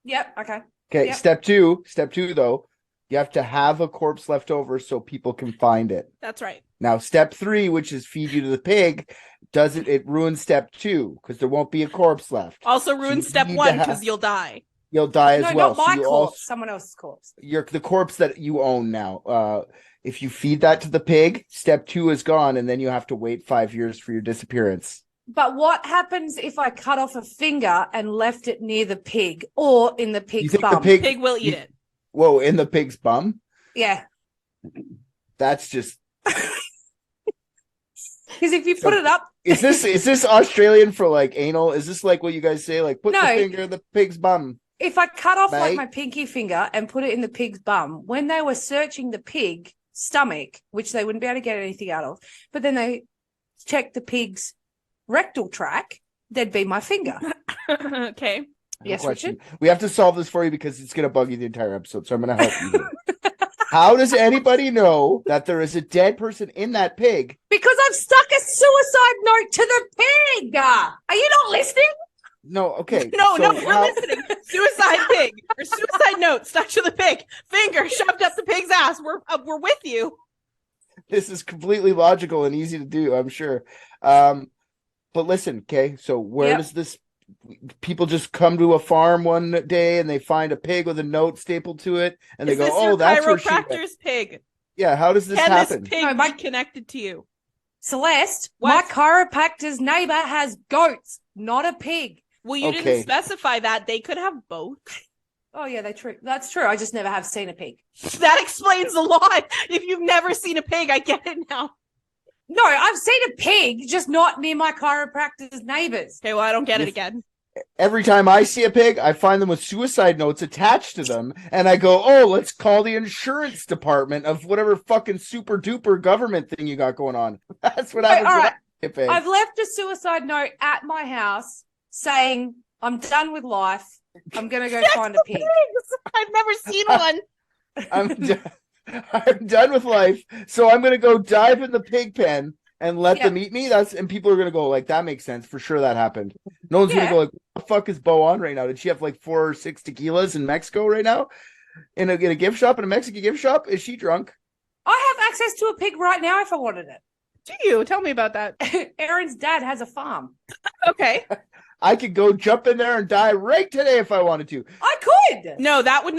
Yep. Okay. Okay, Yep. step two though, you have to have a corpse left over so people can find it. That's right. Now, step 3, which is feed you to the pig, it ruins step 2 because there won't be a corpse left. Also ruins you step need 1 to have- because you'll die. You'll die as No, well. not my So you corpse. Someone else's corpse. you're the corpse that you own now. If you feed that to the pig, step 2 is gone, and then you have to wait 5 years for your disappearance. But what happens if I cut off a finger and left it near the pig or in the You pig's think bum? the pig? Pig will eat it. Whoa, in the pig's bum? Yeah. That's just. Because if you put it up, Is this Australian for like anal? Is this like what you guys say? Like put No. the finger in the pig's bum. if I cut off like Mate. my pinky finger and put it in the pig's bum, when they were searching the pig stomach, which they wouldn't be able to get anything out of, but then they checked the pig's rectal tract, there'd be my finger. Okay. I have a Yes, question. Richard? We have to solve this for you because it's going to bug you the entire episode. So I'm going to help you here. How does anybody know that there is a dead person in that pig? Because I've stuck a suicide note to the pig. Are you not listening? No, okay. No, so we're listening. Suicide pig or suicide note stuck to the pig. Finger shoved up the pig's ass. We're with you. This is completely logical and easy to do, I'm sure. But listen, okay. So where Yep. does this? People just come to a farm one day and they find a pig with a note stapled to it, and they Is go, this "Oh, your that's where she went." chiropractor's pig? Yeah, how does this Can happen? this pig No, my- be connected to you? Celeste, What? my chiropractor's neighbor has goats, not a pig. Well, you Okay. didn't specify that. They could have both. Oh, yeah, that's true. I just never have seen a pig. That explains a lot. If you've never seen a pig, I get it now. No, I've seen a pig, just not near my chiropractor's neighbors. Okay, well, I don't get it Yes. again. Every time I see a pig, I find them with suicide notes attached to them, and I go, "Oh, let's call the insurance department of whatever fucking super duper government thing you got going on." That's what happens. all when right. I see a pig. I've left a suicide note at my house saying, I'm done with life. I'm going to go find a pig. I've never seen one. I'm done with life, so I'm gonna go dive in the pig pen and let Yeah. them eat me. And people are gonna go like, "That makes sense for sure. That happened." No one's Yeah. gonna go like, "What the fuck is Beau on right now? Did she have like 4 or 6 tequilas in Mexico right now in a gift shop, in a Mexican gift shop? Is she drunk?" I have access to a pig right now if I wanted Do you? Tell me about that. it. Aaron's dad has a farm. Okay. I could go jump in there and die right today if I wanted to. I could. No, that would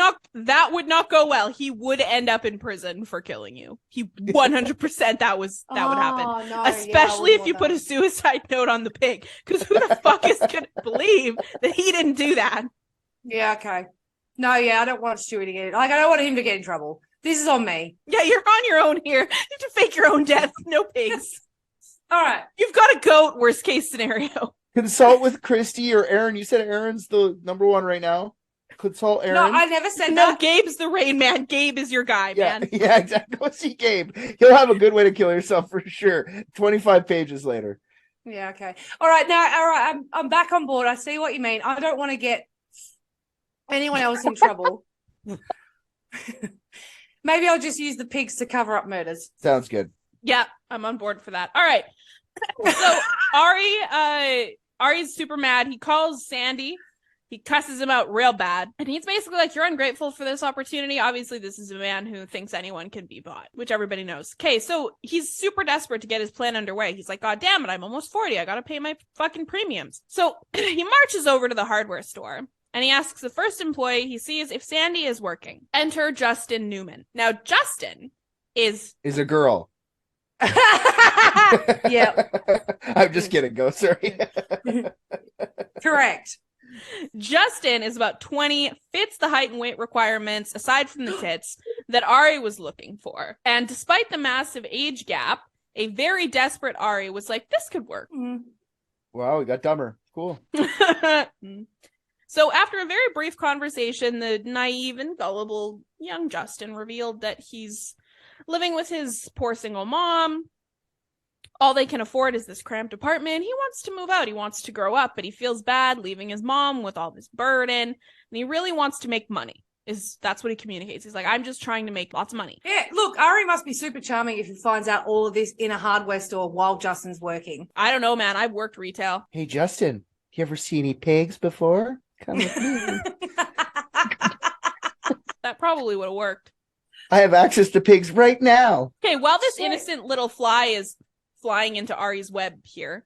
not go well. He would end up in prison for killing you. He 100% that would happen. Oh, no, Especially yeah, I if you wouldn't put a want suicide note on the pig. Because who the fuck is gonna believe that he didn't do that? that. Yeah, okay. No, yeah, I don't want Stewie to get it. Like, I don't want him to get in trouble. This is on me. Yeah, you're on your own here. You have to fake your own death. No pigs. All right. You've got a goat, worst case scenario. Consult with Christy or Aaron. You said Aaron's the number one right now. Consult Aaron. No, I never said No, that. Gabe's the rain man. Gabe is your guy, Yeah, man. yeah, exactly. Go see Gabe. He'll have a good way to kill yourself for sure. 25 pages later. Yeah, okay. All right, now, all right, I'm back on board. I see what you mean. I don't want to get anyone else in trouble. Maybe I'll just use the pigs to cover up murders. Sounds good. Yeah, I'm on board for that. All right. So Ari's super mad. He calls Sandy. He cusses him out real bad. And he's basically like, you're ungrateful for this opportunity. Obviously, this is a man who thinks anyone can be bought, which everybody knows. Okay, so he's super desperate to get his plan underway. He's like, God damn it, I'm almost 40. I gotta pay my fucking premiums. So he marches over to the hardware store. And he asks the first employee he sees if Sandy is working. Enter Justin Newman. Now, Justin is Is a girl. Yeah, I'm just kidding. Go, sorry. correct. Justin is about 20, fits the height and weight requirements aside from the tits. that Ari was looking for. And despite the massive age gap, a very desperate Ari was like, this could work. Wow, we got dumber. Cool. So after a very brief conversation, the naive and gullible young Justin revealed that he's living with his poor single mom. All they can afford is this cramped apartment. He wants to move out. He wants to grow up, but he feels bad leaving his mom with all this burden. And he really wants to make money. That's what he communicates. He's like, I'm just trying to make lots of money. Yeah, look, Ari must be super charming if he finds out all of this in a hardware store while Justin's working. I don't know, man. I've worked retail. Hey, Justin, you ever see any pigs before? Come with me. That probably would have worked. I have access to pigs right now. Okay, while this innocent little fly is flying into Ari's web here.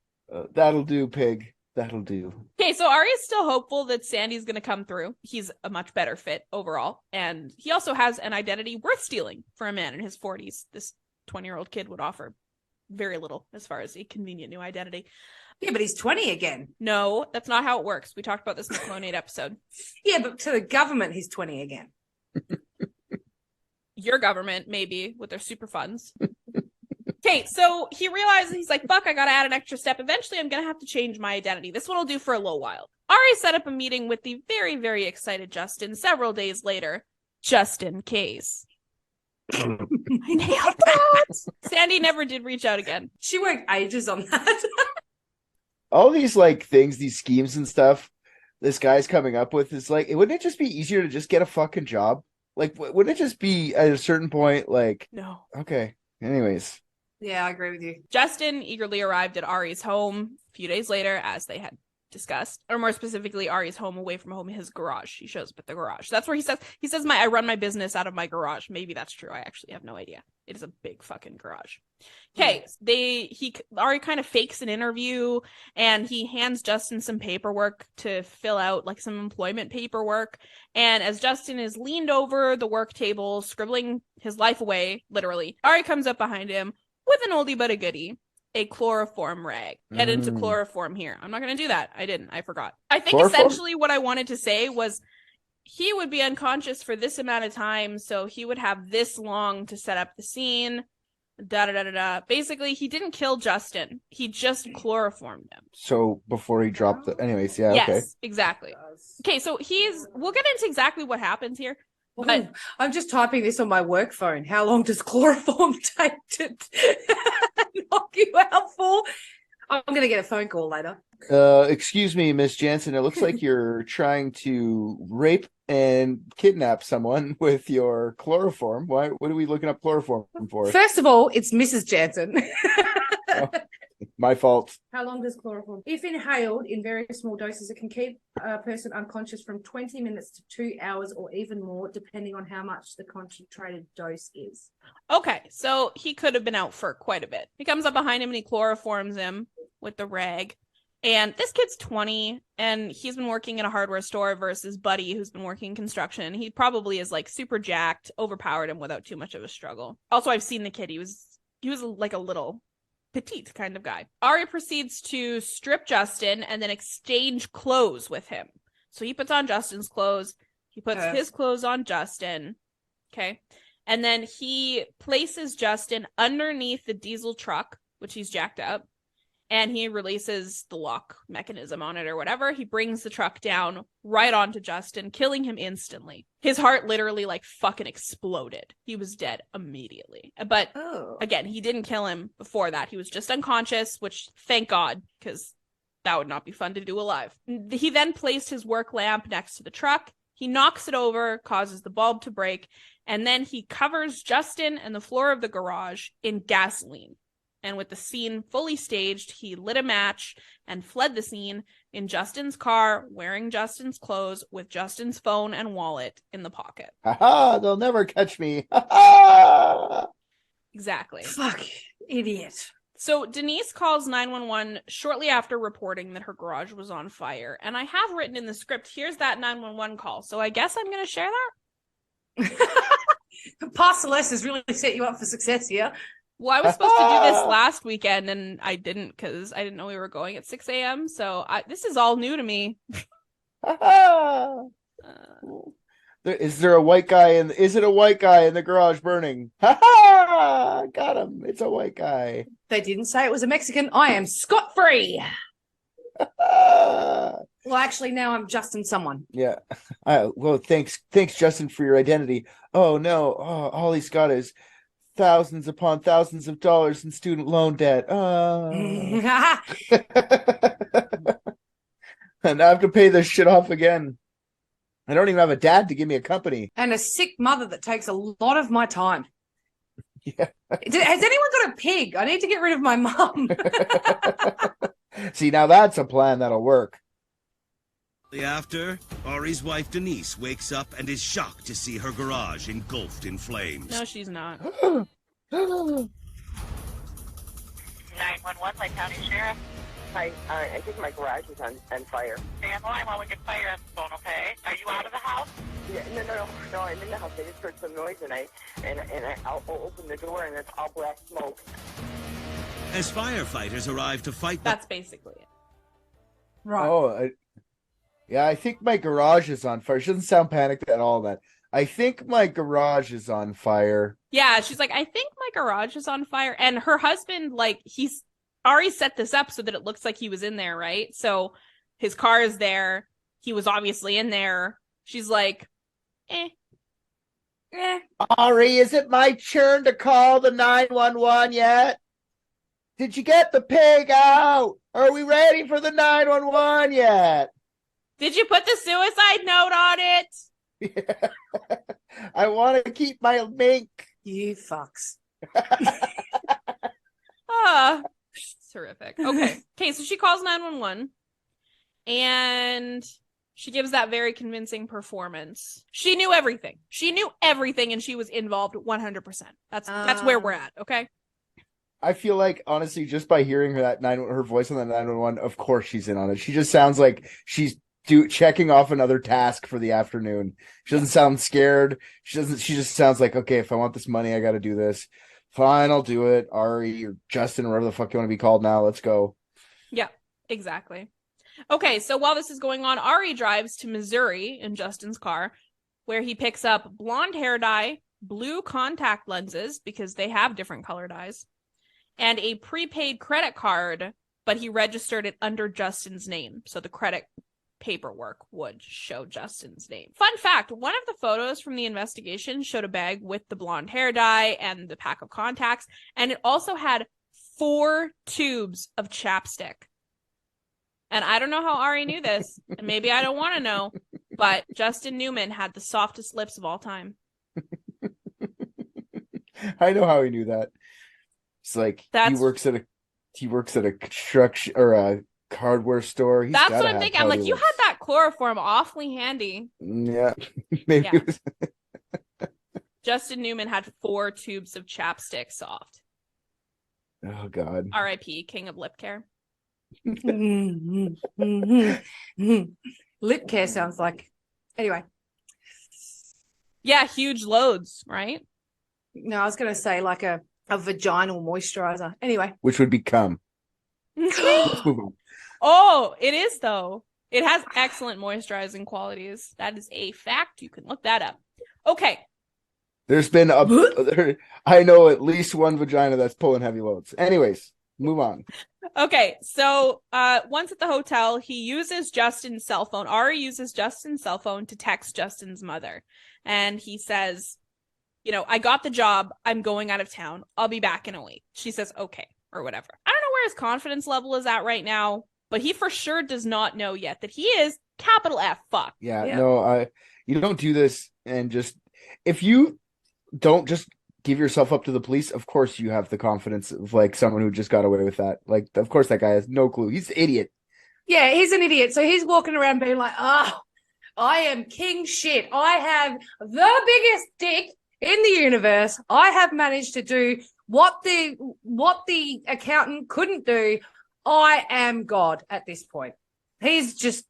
That'll do, pig. That'll do. Okay, so Ari is still hopeful that Sandy's going to come through. He's a much better fit overall. And he also has an identity worth stealing for a man in his 40s. This 20-year-old kid would offer very little as far as a convenient new identity. Yeah, but he's 20 again. No, that's not how it works. We talked about this in the Clonate episode. Yeah, but to the government, he's 20 again. Your government, maybe, with their super funds. Okay, so he realizes, he's like, fuck, I gotta add an extra step. Eventually, I'm gonna have to change my identity. This one will do for a little while. Ari set up a meeting with the very, very excited Justin several days later, just in case. I nailed that! Sandy never did reach out again. She worked ages on that. All these like things, these schemes and stuff this guy's coming up with is like, wouldn't it just be easier to just get a fucking job? Like, wouldn't it just be at a certain point like, no. Okay, anyways. Yeah, I agree with you. Justin eagerly arrived at Ari's home a few days later, as they had discussed, or more specifically, Ari's home away from home, his garage. He shows up at the garage. That's where he says, I run my business out of my garage. Maybe that's true. I actually have no idea. It is a big fucking garage. Okay, Ari kind of fakes an interview, and he hands Justin some paperwork to fill out, like some employment paperwork. And as Justin is leaned over the work table, scribbling his life away, literally, Ari comes up behind him with an oldie but a goodie. A chloroform rag. Head into chloroform here. I'm not going to do that. I forgot. I think essentially what I wanted to say was he would be unconscious for this amount of time, so he would have this long to set up the scene. Basically, he didn't kill Justin. He just chloroformed him. So before he dropped the... Anyways, yeah, yes, okay. Exactly. Okay, so we'll get into exactly what happens here. But I'm just typing this on my work phone. How long does chloroform take to knock you out for? I'm going to get a phone call later. Excuse me, Miss Jansen. It looks like you're trying to rape and kidnap someone with your chloroform. What are we looking up chloroform for? First of all, it's Mrs. Jansen. Oh, my fault. How long does chloroform? If inhaled in very small doses, it can keep a person unconscious from 20 minutes to 2 hours or even more, depending on how much the concentrated dose is. Okay, so he could have been out for quite a bit. He comes up behind him and he chloroforms him with the rag. And this kid's 20, and he's been working in a hardware store versus Buddy, who's been working in construction. He probably is like super jacked, overpowered him without too much of a struggle. Also, I've seen the kid. He was like a little petite kind of guy. Ari proceeds to strip Justin and then exchange clothes with him. So he puts on Justin's clothes. He puts his clothes on Justin. Okay. And then he places Justin underneath the diesel truck, which he's jacked up. And he releases the lock mechanism on it or whatever. He brings the truck down right onto Justin, killing him instantly. His heart literally like fucking exploded. He was dead immediately. But again, he didn't kill him before that. He was just unconscious, which thank God, because that would not be fun to do alive. He then placed his work lamp next to the truck. He knocks it over, causes the bulb to break, and then he covers Justin and the floor of the garage in gasoline. And with the scene fully staged, he lit a match and fled the scene in Justin's car, wearing Justin's clothes, with Justin's phone and wallet in the pocket. Ha! They'll never catch me. Ha! Exactly. Fuck, idiot. So Denise calls 911 shortly after reporting that her garage was on fire. And I have written in the script, here's that 911 call. So I guess I'm going to share that. Past Celeste has really set you up for success here. Well, I was supposed to do this last weekend, and I didn't because I didn't know we were going at 6 a.m. So this is all new to me. Is there a white guy is it a white guy in the garage burning? Ha ha! Got him. It's a white guy. They didn't say it was a Mexican. I am scot-free. Ah. Well, actually, now I'm Justin someone. Yeah. Well, thanks, Justin, for your identity. Oh no. Oh, all he's got is thousands upon thousands of dollars in student loan debt. And I have to pay this shit off again. I don't even have a dad to give me a company. And a sick mother that takes a lot of my time. Yeah. Has anyone got a pig? I need to get rid of my mum. See, now that's a plan that'll work. After, Ari's wife Denise wakes up and is shocked to see her garage engulfed in flames. No, she's not. 911, Lake County Sheriff. Hi, I think my garage is on fire. Stay on the line while we get fire on the phone, okay? Are you out of the house? Yeah, no, I'm in the house. I just heard some noise, and I'll open the door, and it's all black smoke. As firefighters arrive to fight the... That's basically it. Right. Oh, yeah, I think my garage is on fire. She doesn't sound panicked at all. That I think my garage is on fire. Yeah, she's like, I think my garage is on fire. And her husband, like, Ari set this up so that it looks like he was in there, right? So his car is there. He was obviously in there. She's like, Ari, is it my turn to call the 911 yet? Did you get the pig out? Are we ready for the 911 yet? Did you put the suicide note on it? Yeah. I want to keep my mink. You fucks. Terrific. Okay, so she calls 911 and she gives that very convincing performance. She knew everything. And she was involved 100%. That's where we're at, okay? I feel like, honestly, just by hearing her voice on the 911, of course she's in on it. She just sounds like she's checking off another task for the afternoon. She doesn't sound scared. She just sounds like, okay, if I want this money, I got to do this. Fine, I'll do it. Ari or Justin, or whatever the fuck you want to be called now. Let's go. Yeah, exactly. Okay, so while this is going on, Ari drives to Missouri in Justin's car, where he picks up blonde hair dye, blue contact lenses, because they have different colored eyes, and a prepaid credit card, but he registered it under Justin's name. So the credit paperwork would show Justin's name. Fun fact, one of the photos from the investigation showed a bag with the blonde hair dye and the pack of contacts, and it also had 4 tubes of chapstick. And I don't know how Ari knew this, and maybe I don't want to know, but Justin Newman had the softest lips of all time. I know how he knew that. It's like he works at a construction or a hardware store. That's what I'm thinking. I'm like, you had that chloroform awfully handy. Yeah, maybe. Yeah. Justin Newman had 4 tubes of chapstick soft. Oh God. R.I.P. King of lip care. Lip care sounds like. Anyway. Yeah, huge loads, right? No, I was going to say like a vaginal moisturizer. Anyway. Which would be cum. Let's move on. Oh, it is though. It has excellent moisturizing qualities. That is a fact. You can look that up. Okay. There's been I know at least one vagina that's pulling heavy loads. Anyways, move on. Okay, so once at the hotel, he uses Justin's cell phone. Ari uses Justin's cell phone to text Justin's mother. And he says, I got the job. I'm going out of town. I'll be back in a week. She says, okay, or whatever. I don't know where his confidence level is at right now, but he for sure does not know yet that he is capital F fuck. Yeah. No, you don't do this. And just, if you don't just give yourself up to the police, of course you have the confidence of like someone who just got away with that. Like, of course that guy has no clue. He's an idiot. Yeah, he's an idiot. So he's walking around being like, I am king shit. I have the biggest dick in the universe. I have managed to do what the accountant couldn't do. I am God at this point. He's just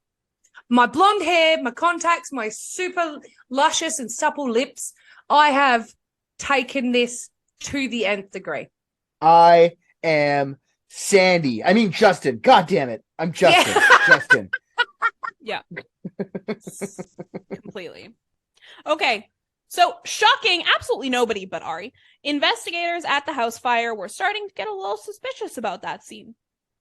my blonde hair, my contacts, my super luscious and supple lips. I have taken this to the nth degree. I am Sandy. I mean Justin. God damn it. I'm Justin. Yeah. Justin. Yeah. Completely. Okay. So, shocking, absolutely nobody but Ari. Investigators at the house fire were starting to get a little suspicious about that scene.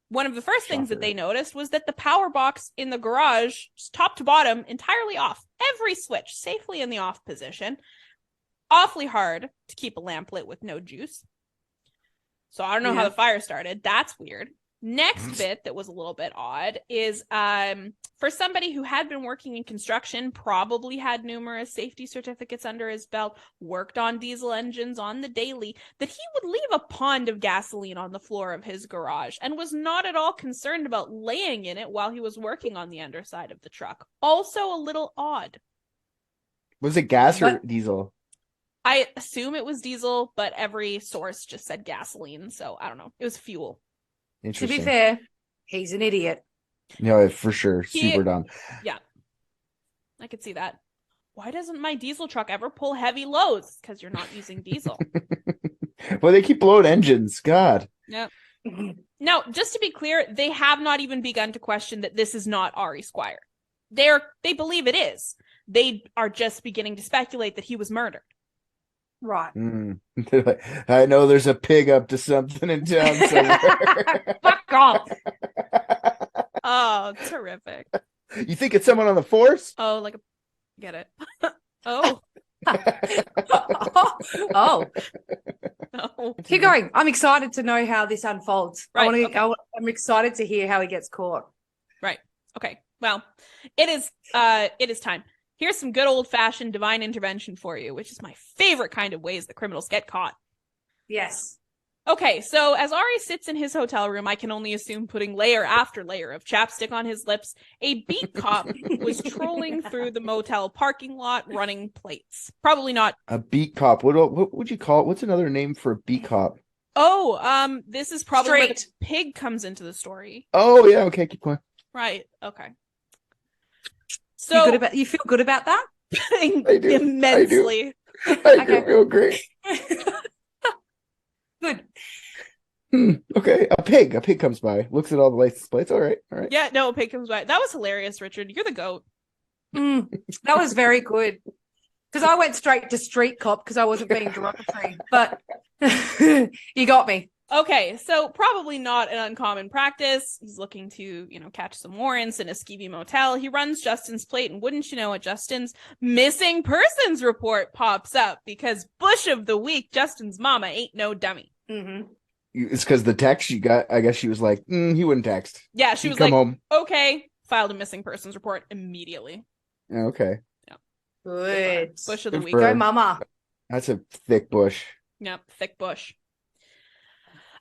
One of the first things that they noticed was that the power box in the garage, top to bottom, entirely off. Every switch safely in the off position. Awfully hard to keep a lamp lit with no juice. So I don't know how the fire started. That's weird. Next bit that was a little bit odd is for somebody who had been working in construction, probably had numerous safety certificates under his belt, worked on diesel engines on the daily, that he would leave a pond of gasoline on the floor of his garage and was not at all concerned about laying in it while he was working on the underside of the truck. Also a little odd. Was it gas or diesel? I assume it was diesel, but every source just said gasoline, so I don't know. It was fuel. To be fair, he's an idiot. No, for sure. Super dumb. Yeah. I could see that. Why doesn't my diesel truck ever pull heavy loads? Because you're not using diesel. Well, they keep blowing engines. God. Yep. Now, just to be clear, they have not even begun to question that this is not Ari Squire. They believe it is. They are just beginning to speculate that he was murdered. Right. Like, I know there's a pig up to something in town somewhere. Fuck off. Oh, terrific. You think it's someone on the force? Oh, like get it. Oh. Oh. No. Keep going. I'm excited to know how this unfolds. Right, I'm excited to hear how he gets caught. Right. Okay. Well, it is time. Here's some good old-fashioned divine intervention for you, which is my favorite kind of ways that criminals get caught. Yes. Okay, so as Ari sits in his hotel room, I can only assume putting layer after layer of chapstick on his lips, a beat cop was trolling through the motel parking lot running plates. Probably not. A beat cop. What would you call it? What's another name for a beat cop? Oh, this is probably where the pig comes into the story. Oh, yeah. Okay, keep going. Right. Okay. So you feel good about that? I do. Immensely. I do feel great. Good. Okay, a pig comes by, looks at all the license plates. All right. Yeah, no, a pig comes by. That was hilarious, Richard. You're the goat. That was very good. Because I went straight to street cop because I wasn't being derogatory, but you got me. Okay, so probably not an uncommon practice. He's looking to, catch some warrants in a skeevy motel. He runs Justin's plate, and wouldn't you know it, Justin's missing persons report pops up because Bush of the Week, Justin's mama, ain't no dummy. Mm-hmm. It's because the text you got, I guess she was like, he wouldn't text. Yeah, she was come like, home. Okay, filed a missing persons report immediately. Okay. Yeah. Good. Bush of the Week. Go, mama. That's a thick bush. Yep, thick bush.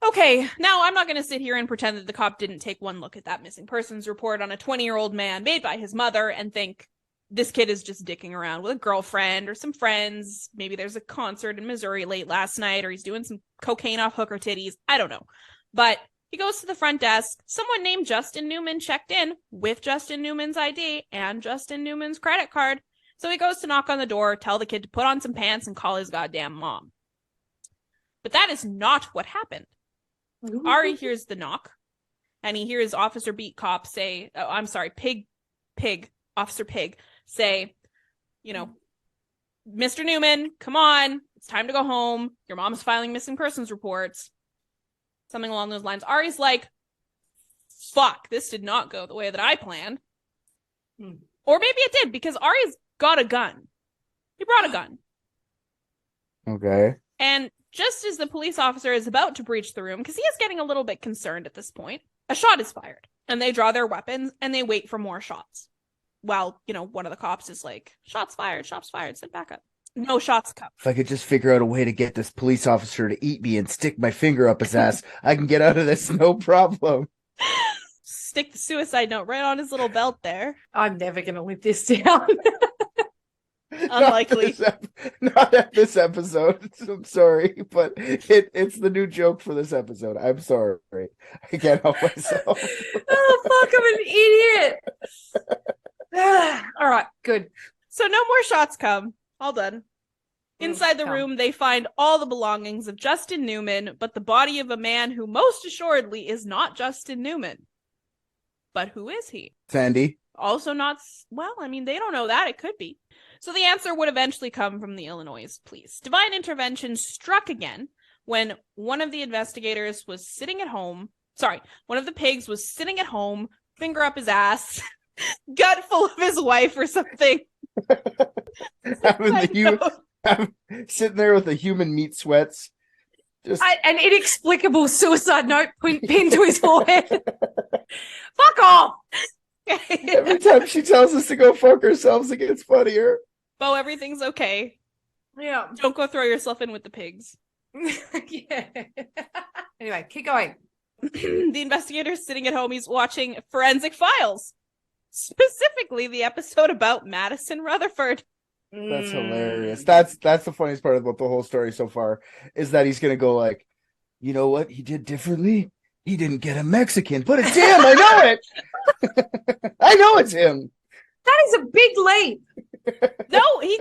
Okay, now I'm not going to sit here and pretend that the cop didn't take one look at that missing persons report on a 20-year-old man made by his mother and think this kid is just dicking around with a girlfriend or some friends. Maybe there's a concert in Missouri late last night, or he's doing some cocaine off hooker titties. I don't know. But he goes to the front desk. Someone named Justin Newman checked in with Justin Newman's ID and Justin Newman's credit card. So he goes to knock on the door, tell the kid to put on some pants and call his goddamn mom. But that is not what happened. Ari hears the knock, and he hears Officer Beat Cop say, Officer Pig say, Mr. Newman, come on, it's time to go home. Your mom's filing missing persons reports. Something along those lines. Ari's like, fuck, this did not go the way that I planned. Or maybe it did, because Ari's got a gun. He brought a gun. Okay. And just as the police officer is about to breach the room, because he is getting a little bit concerned at this point, a shot is fired. And they draw their weapons and they wait for more shots. While, one of the cops is like, shots fired, sit back up. No shots come. If I could just figure out a way to get this police officer to eat me and stick my finger up his ass, I can get out of this no problem. Stick the suicide note right on his little belt there. I'm never going to live this down. Unlikely. Not at this episode. I'm sorry, but it's the new joke for this episode. I'm sorry. I can't help myself. Oh, fuck, I'm an idiot. All right, good. So no more shots come. All done. Inside the room, they find all the belongings of Justin Newman, but the body of a man who most assuredly is not Justin Newman. But who is he? Sandy. Also not, well, I mean, they don't know that. It could be. So the answer would eventually come from the Illinois police. Divine intervention struck again when one of the investigators was sitting at home. Sorry, one of the pigs was sitting at home, finger up his ass, gut full of his wife or something. Sitting there with the human meat sweats. An inexplicable suicide note pinned to his forehead. Fuck off! Every time she tells us to go fuck ourselves, it gets funnier. Beau, everything's okay. Yeah. Don't go throw yourself in with the pigs. Yeah. Anyway, keep going. The investigator's sitting at home. He's watching Forensic Files, specifically the episode about Madison Rutherford. That's hilarious. That's the funniest part about the whole story so far, is that he's gonna go like, you know what he did differently? He didn't get a Mexican, but it's him. I know it. I know it's him. That is a big leap. No, he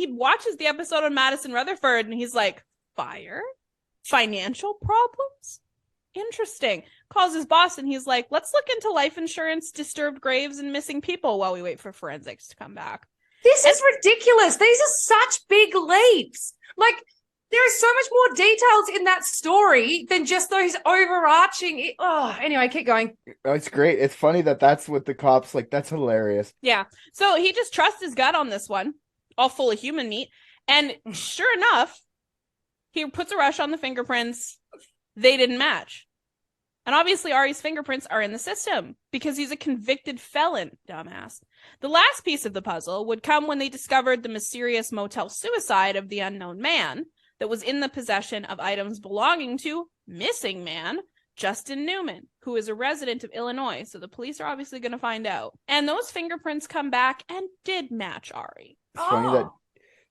watches the episode on Madison Rutherford and he's like, fire? Financial problems? Interesting. Calls his boss and he's like, let's look into life insurance, disturbed graves, and missing people while we wait for forensics to come back. This is ridiculous. These are such big leaps. Like, there is so much more details in that story than just those overarching. Anyway, keep going. Oh, it's great. It's funny that's what the cops like. That's hilarious. Yeah. So he just trusts his gut on this one, all full of human meat. And sure enough, he puts a rush on the fingerprints. They didn't match. And obviously, Ari's fingerprints are in the system because he's a convicted felon, dumbass. The last piece of the puzzle would come when they discovered the mysterious motel suicide of the unknown man that was in the possession of items belonging to missing man, Justin Newman, who is a resident of Illinois. So the police are obviously going to find out. And those fingerprints come back and did match Ari. It's funny that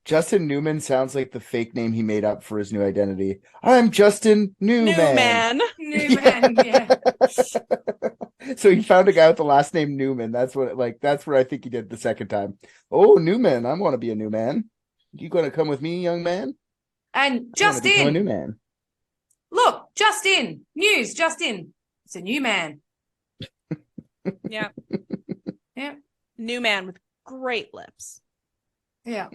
Justin Newman sounds like the fake name he made up for his new identity. I'm Justin Newman. Newman, yeah. So he found a guy with the last name Newman. That's what I think he did the second time. Oh, Newman, I want to be a new man. You going to come with me, young man? And Justin, a new man. Look, Justin, news, Justin. It's a new man. Yeah. Yeah. New man with great lips. Yeah.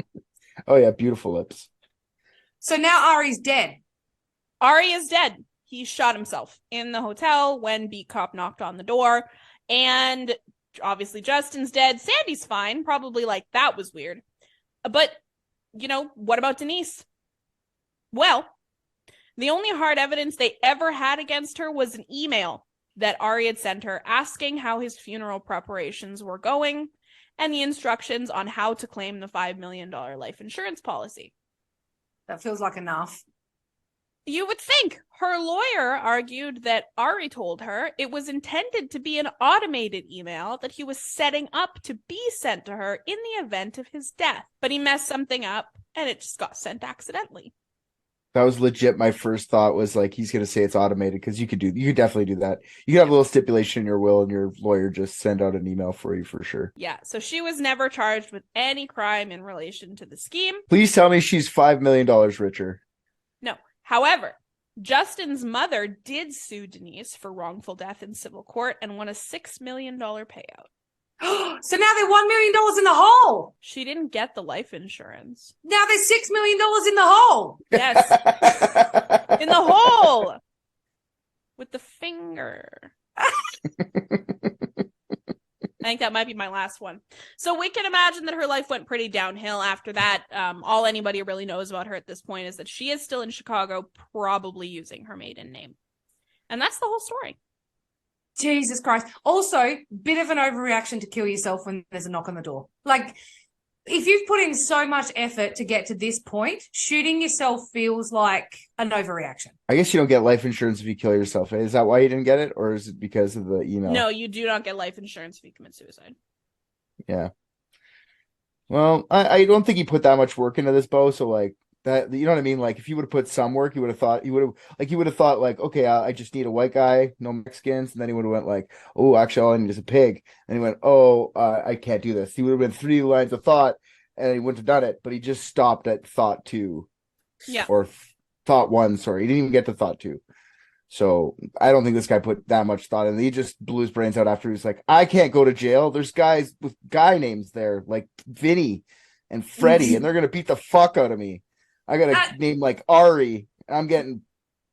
Oh, yeah, beautiful lips. So now Ari's dead. Ari is dead. He shot himself in the hotel when Beat Cop knocked on the door. And obviously Justin's dead. Sandy's fine. Probably like, that was weird. But, what about Denise? Well, the only hard evidence they ever had against her was an email that Ari had sent her asking how his funeral preparations were going and the instructions on how to claim the $5 million life insurance policy. That feels like enough. You would think. Her lawyer argued that Ari told her it was intended to be an automated email that he was setting up to be sent to her in the event of his death. But he messed something up and it just got sent accidentally. That was legit. My first thought was like, he's going to say it's automated, because you could definitely do that. You could have a little stipulation in your will and your lawyer just send out an email for you for sure. Yeah. So she was never charged with any crime in relation to the scheme. Please tell me she's $5 million richer. No. However, Justin's mother did sue Denise for wrongful death in civil court and won a $6 million payout. So now they're $1 million in the hole. She didn't get the life insurance. Now there's $6 million in the hole. Yes. In the hole. With the finger. I think that might be my last one. So we can imagine that her life went pretty downhill after that. All anybody really knows about her at this point is that she is still in Chicago, probably using her maiden name. And that's the whole story. Jesus Christ. Also, bit of an overreaction to kill yourself when there's a knock on the door. Like, if you've put in so much effort to get to this point, shooting yourself feels like an overreaction. I guess you don't get life insurance if you kill yourself. Is that why you didn't get it? Or is it because of the email? No, you do not get life insurance if you commit suicide. Yeah. Well, I don't think he put that much work into this, Beau. So like that, you know what I mean? Like if you would have put some work, you would have thought okay, I just need a white guy, no Mexicans. And then he would have went like, oh, actually all I need is a pig. And he went, oh, I can't do this. He would have been 3 lines of thought and he wouldn't have done it, but he just stopped at thought 2. Yeah. Or thought 1, sorry. He didn't even get to thought 2. So I don't think this guy put that much thought in. He just blew his brains out after he was like, I can't go to jail. There's guys with guy names there, like Vinny. and Freddie, and they're gonna beat the fuck out of me. I got a name like Ari, and I'm getting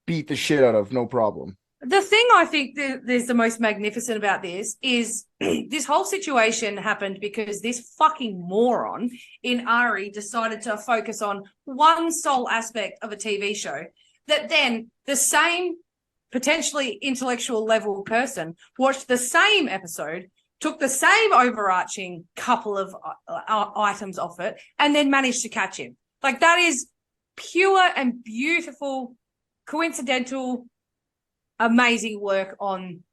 beat the shit out of, no problem. The thing I think there's the most magnificent about this is this whole situation happened because this fucking moron in Ari decided to focus on one sole aspect of a TV show that then the same potentially intellectual level person watched the same episode, took the same overarching couple of items off it, and then managed to catch him. Like, that is pure and beautiful, coincidental, amazing work on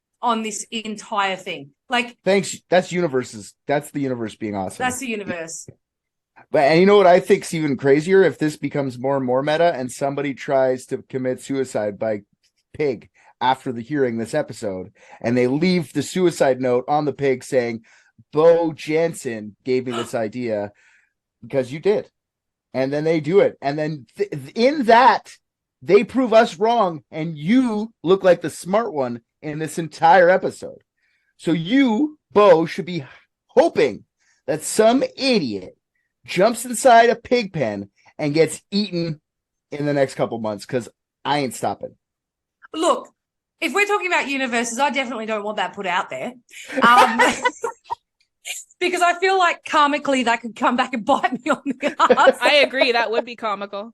this entire thing. Like, thanks. That's the universe being awesome. That's the universe. And you know what I think's even crazier? If this becomes more and more meta and somebody tries to commit suicide by pig after the hearing this episode, and they leave the suicide note on the pig saying, Beau Jensen gave me this idea because you did. And then they do it. And then in that, they prove us wrong, and you look like the smart one in this entire episode. So you, Beau, should be hoping that some idiot jumps inside a pig pen and gets eaten in the next couple months, because I ain't stopping. Look, if we're talking about universes, I definitely don't want that put out there. Because I feel like karmically that could come back and bite me on the ass. I agree. That would be comical.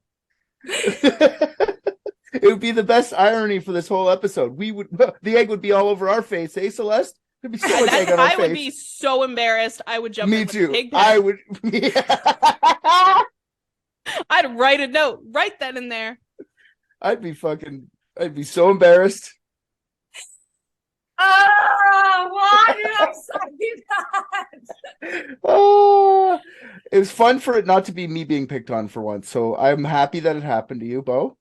It would be the best irony for this whole episode. The egg would be all over our face, eh, Celeste? There'd be so much egg on our face. I would be so embarrassed. I would jump in with a pig pen. I would. Yeah. I'd write a note right then and there. I'd be so embarrassed. Oh, why did I say that? Oh, it was fun for it not to be me being picked on for once. So I'm happy that it happened to you, Beau.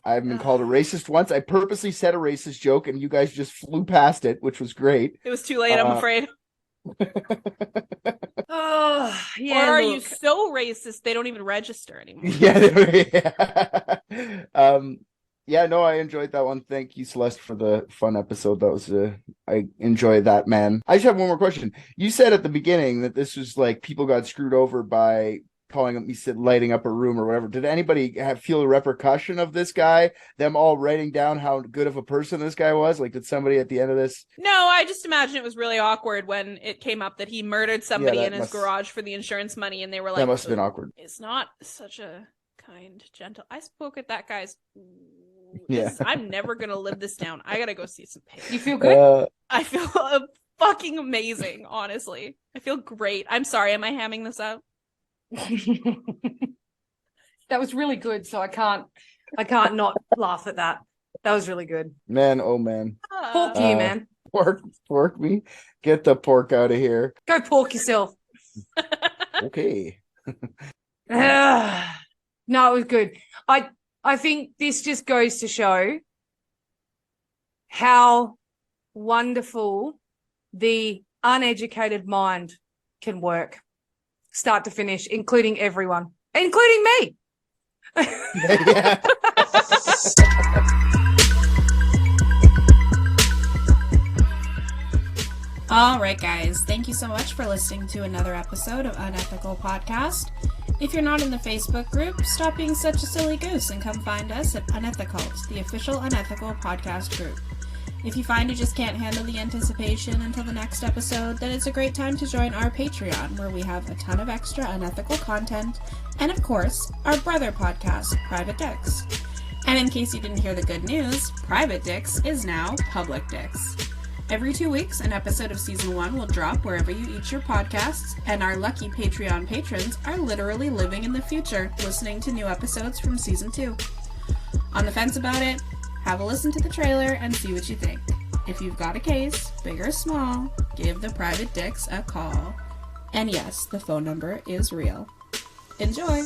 I've been called a racist once. I purposely said a racist joke, and you guys just flew past it, which was great. It was too late, I'm afraid. Oh, yeah. Or are you so racist they don't even register anymore? Yeah. Yeah, no, I enjoyed that one. Thank you, Celeste, for the fun episode. That was I enjoyed that, man. I just have one more question. You said at the beginning that this was like people got screwed over by calling him, you said lighting up a room or whatever. Did anybody feel a repercussion of this guy, them all writing down how good of a person this guy was? Like, did somebody at the end of this? No, I just imagine it was really awkward when it came up that he murdered somebody in his garage for the insurance money, and they were like, that must have been awkward. It's not such a kind, gentle. I spoke at that guy's. Yeah. I'm never gonna live this down. I gotta go see some pigs. You feel good? I feel fucking amazing, honestly. I feel great. I'm sorry, am I hamming this up? That was really good, so I can't not laugh at that. That was really good. Man, oh man. Pork you, man. Pork me. Get the pork out of here. Go pork yourself. Okay. No, it was good. I think this just goes to show how wonderful the uneducated mind can work, start to finish, including everyone, including me. Yeah. All right, guys. Thank you so much for listening to another episode of Unethical Podcast. If you're not in the Facebook group, stop being such a silly goose and come find us at Unethical, the official Unethical podcast group. If you find you just can't handle the anticipation until the next episode, then it's a great time to join our Patreon, where we have a ton of extra unethical content, and of course, our brother podcast, Private Dicks. And in case you didn't hear the good news, Private Dicks is now Public Dicks. Every 2 weeks, an episode of Season 1 will drop wherever you eat your podcasts, and our lucky Patreon patrons are literally living in the future, listening to new episodes from Season 2. On the fence about it? Have a listen to the trailer and see what you think. If you've got a case, big or small, give the Private Dicks a call. And yes, the phone number is real. Enjoy!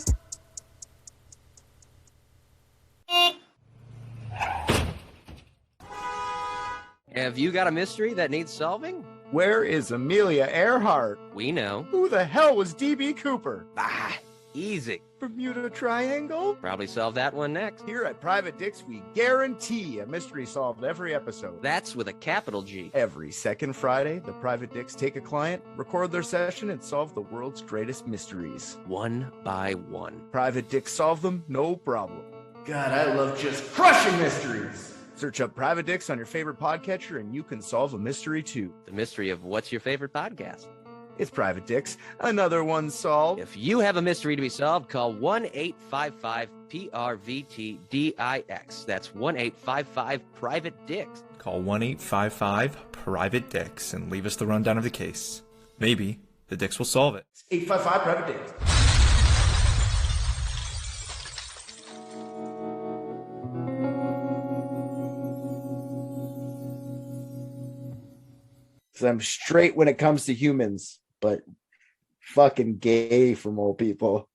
Have you got a mystery that needs solving? Where is Amelia Earhart? We know. Who the hell was D.B. Cooper? Ah, easy. Bermuda Triangle? Probably solve that one next. Here at Private Dicks, we guarantee a mystery solved every episode. That's with a capital G. Every second Friday, the Private Dicks take a client, record their session, and solve the world's greatest mysteries. One by one. Private Dicks solve them, no problem. God, I love just crushing mysteries. Search up Private Dicks on your favorite podcatcher, and you can solve a mystery too. The mystery of what's your favorite podcast? It's Private Dicks. Another one solved. If you have a mystery to be solved, call 1-855-PRVT-DIX. That's 1-855-PRIVATE-DICKS. Call 1-855-PRIVATE-DICKS and leave us the rundown of the case. Maybe the Dicks will solve it. 855 Private Dicks. Because I'm straight when it comes to humans, but fucking gay from old people.